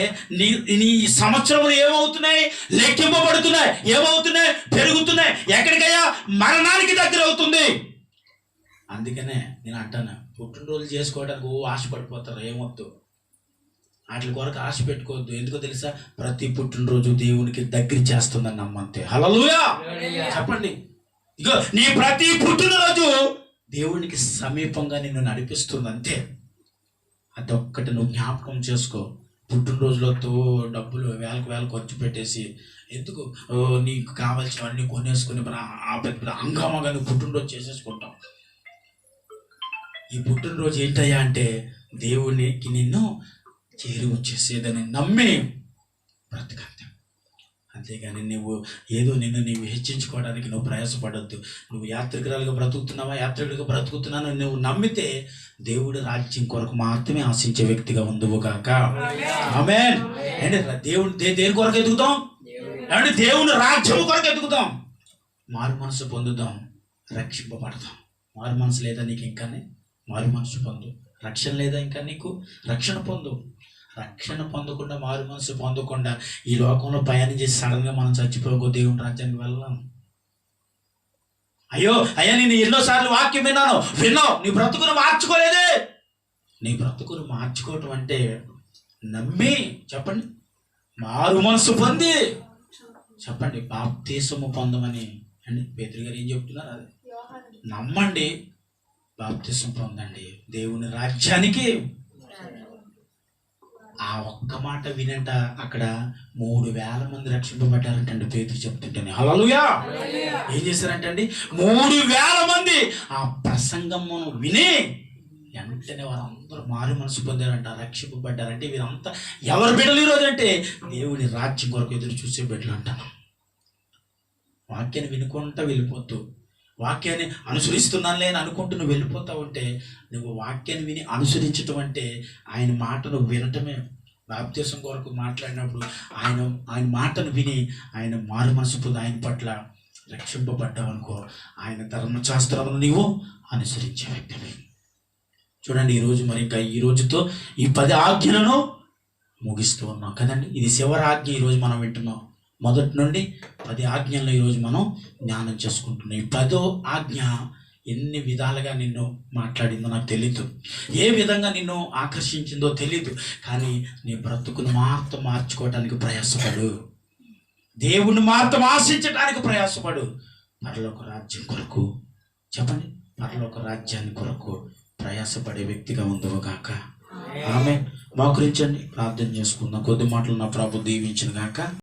నీ సంవత్సరములు ఏమవుతున్నాయి? లెక్కింపబడుతున్నాయి. ఏమవుతున్నాయి? పెరుగుతున్నాయి. ఎక్కడికయ్యా? మరణానికి దగ్గర అవుతుంది. అందుకనే నేను అంటాను, పుట్టినరోజు చేసుకోవడానికి ఆశపడిపోతారు. ఏమొద్దు, వాటి కొరకు ఆశ పెట్టుకోవద్దు. ఎందుకో తెలుసా? ప్రతి పుట్టినరోజు దేవునికి దగ్గర చేస్తుందని నమ్మంతే. హల్లెలూయా చెప్పండి. ఇగో నీ ప్రతి పుట్టినరోజు దేవునికి సమీపంగా నిన్ను నడిపిస్తుంది అంతే. అదొక్కటి నువ్వు జ్ఞాపకం చేసుకో. పుట్టినరోజులతో డబ్బులు వేలకు ఖర్చు పెట్టేసి ఎందుకు నీకు కావాల్సినవన్నీ కొనేసుకుని ఆ పెద్ద హంగామాగా నువ్వు పుట్టినరోజు చేసేసుకుంటాం. ఈ పుట్టినరోజు ఏంటయ్యా అంటే దేవునికి నిన్ను చేరువ చేసేదని నమ్మి బ్రతకంతే. అంతేగాని నువ్వు ఏదో నీవు హెచ్చించుకోవడానికి నువ్వు ప్రయాసపడద్దు. నువ్వు యాత్రికురాలుగా బ్రతుకుతున్నావా, యాత్రికులుగా బ్రతుకుతున్నాను నువ్వు నమ్మితే దేవుడి రాజ్యం కొరకు మాత్రమే ఆశించే వ్యక్తిగా ఉందువు కాక. ఆమేన్. అంటే దేని కొరకు ఎదుగుతాం అంటే దేవుని రాజ్యం కొరకు ఎదుగుతాం. మారు మనసు పొందుదాం, రక్షింపబడతాం. మారు మనసు లేదా నీకు ఇంకానే? మారు మనసు పొందు. రక్షణ లేదా ఇంకా నీకు? రక్షణ పొందు. రక్షణ పొందకుండా, మారు మనసు పొందకుండా ఈ లోకంలో ప్రయాణం చేసి సడన్గా మనం చచ్చిపోకో దేవుని రాజ్యానికి వెళ్ళాం. అయ్యా నేను ఎన్నోసార్లు వాక్యం విన్నావు, నీ బ్రతుకును మార్చుకోలేదే. నీ బ్రతుకును మార్చుకోవటం అంటే నమ్మి చెప్పండి, మారు మనసు పొంది చెప్పండి, బాప్తీసము పొందమని అండి. పేతురు గారు ఏం చెప్తున్నారు? అది నమ్మండి, బాప్తీసం పొందండి, దేవుని రాజ్యానికి. ఆ ఒక్క మాట వినంట అక్కడ 3,000 మంది రక్షింపబడ్డారంటండి పేతురు చెప్తుంటేనే. హల్లెలూయా. ఏం చేశారంటండి? 3,000 మంది ఆ ప్రసంగమును విని వెంటనే వారందరూ మారు మనసు పొందారంట, రక్షింపబడ్డారంటే వీరంతా ఎవరు బిడ్డలు ఈరోజు అంటే దేవుని రాజ్యం కొరకు ఎదురు చూసే బిడ్డలు అంటాను. వాక్యాన్ని వినుకుంటా వెళ్ళిపోతూ, వాక్యాన్ని అనుసరిస్తున్నానులే అని అనుకుంటూ నువ్వు వెళ్ళిపోతా ఉంటే, నువ్వు వాక్యాన్ని విని అనుసరించటం అంటే ఆయన మాటను వినటమే. బాప్తీసం కొరకు మాట్లాడినప్పుడు ఆయన మాటను విని ఆయన మారు మనసు పొంది ఆయన పట్ల రక్షింపబడ్డావు అనుకో, ఆయన ధర్మశాస్త్రమును నీవు అనుసరించే వ్యక్తివి. చూడండి ఈరోజు మరి ఇంకా ఈ రోజుతో ఈ 10 ఆజ్ఞలను ముగిస్తూ ఉన్నాం కదండి. ఇది చివరి ఆజ్ఞ ఈరోజు మనం వింటున్నాం. మొదటి నుండి 10 ఆజ్ఞలను ఈరోజు మనం జ్ఞానం చేసుకుంటున్నాం. ఈ 10వ ఆజ్ఞ ఎన్ని విధాలుగా నిన్ను మాట్లాడిందో నాకు తెలీదు, ఏ విధంగా నిన్ను ఆకర్షించిందో తెలీదు. కానీ నీ బ్రతుకును మాత్రం మార్చుకోవటానికి ప్రయాసపడు, దేవుని మాత్రం ఆశించడానికి ప్రయాసపడు. పరలోక రాజ్యం కొరకు చెప్పండి, పరలోక రాజ్యాన్ని కొరకు ప్రయాసపడే వ్యక్తిగా ఉందవు గాక. ఆమె మోకరించండి, ప్రార్థన చేసుకుందాం. కొద్ది మాటలు నా ప్రభు దీవించిన గాక.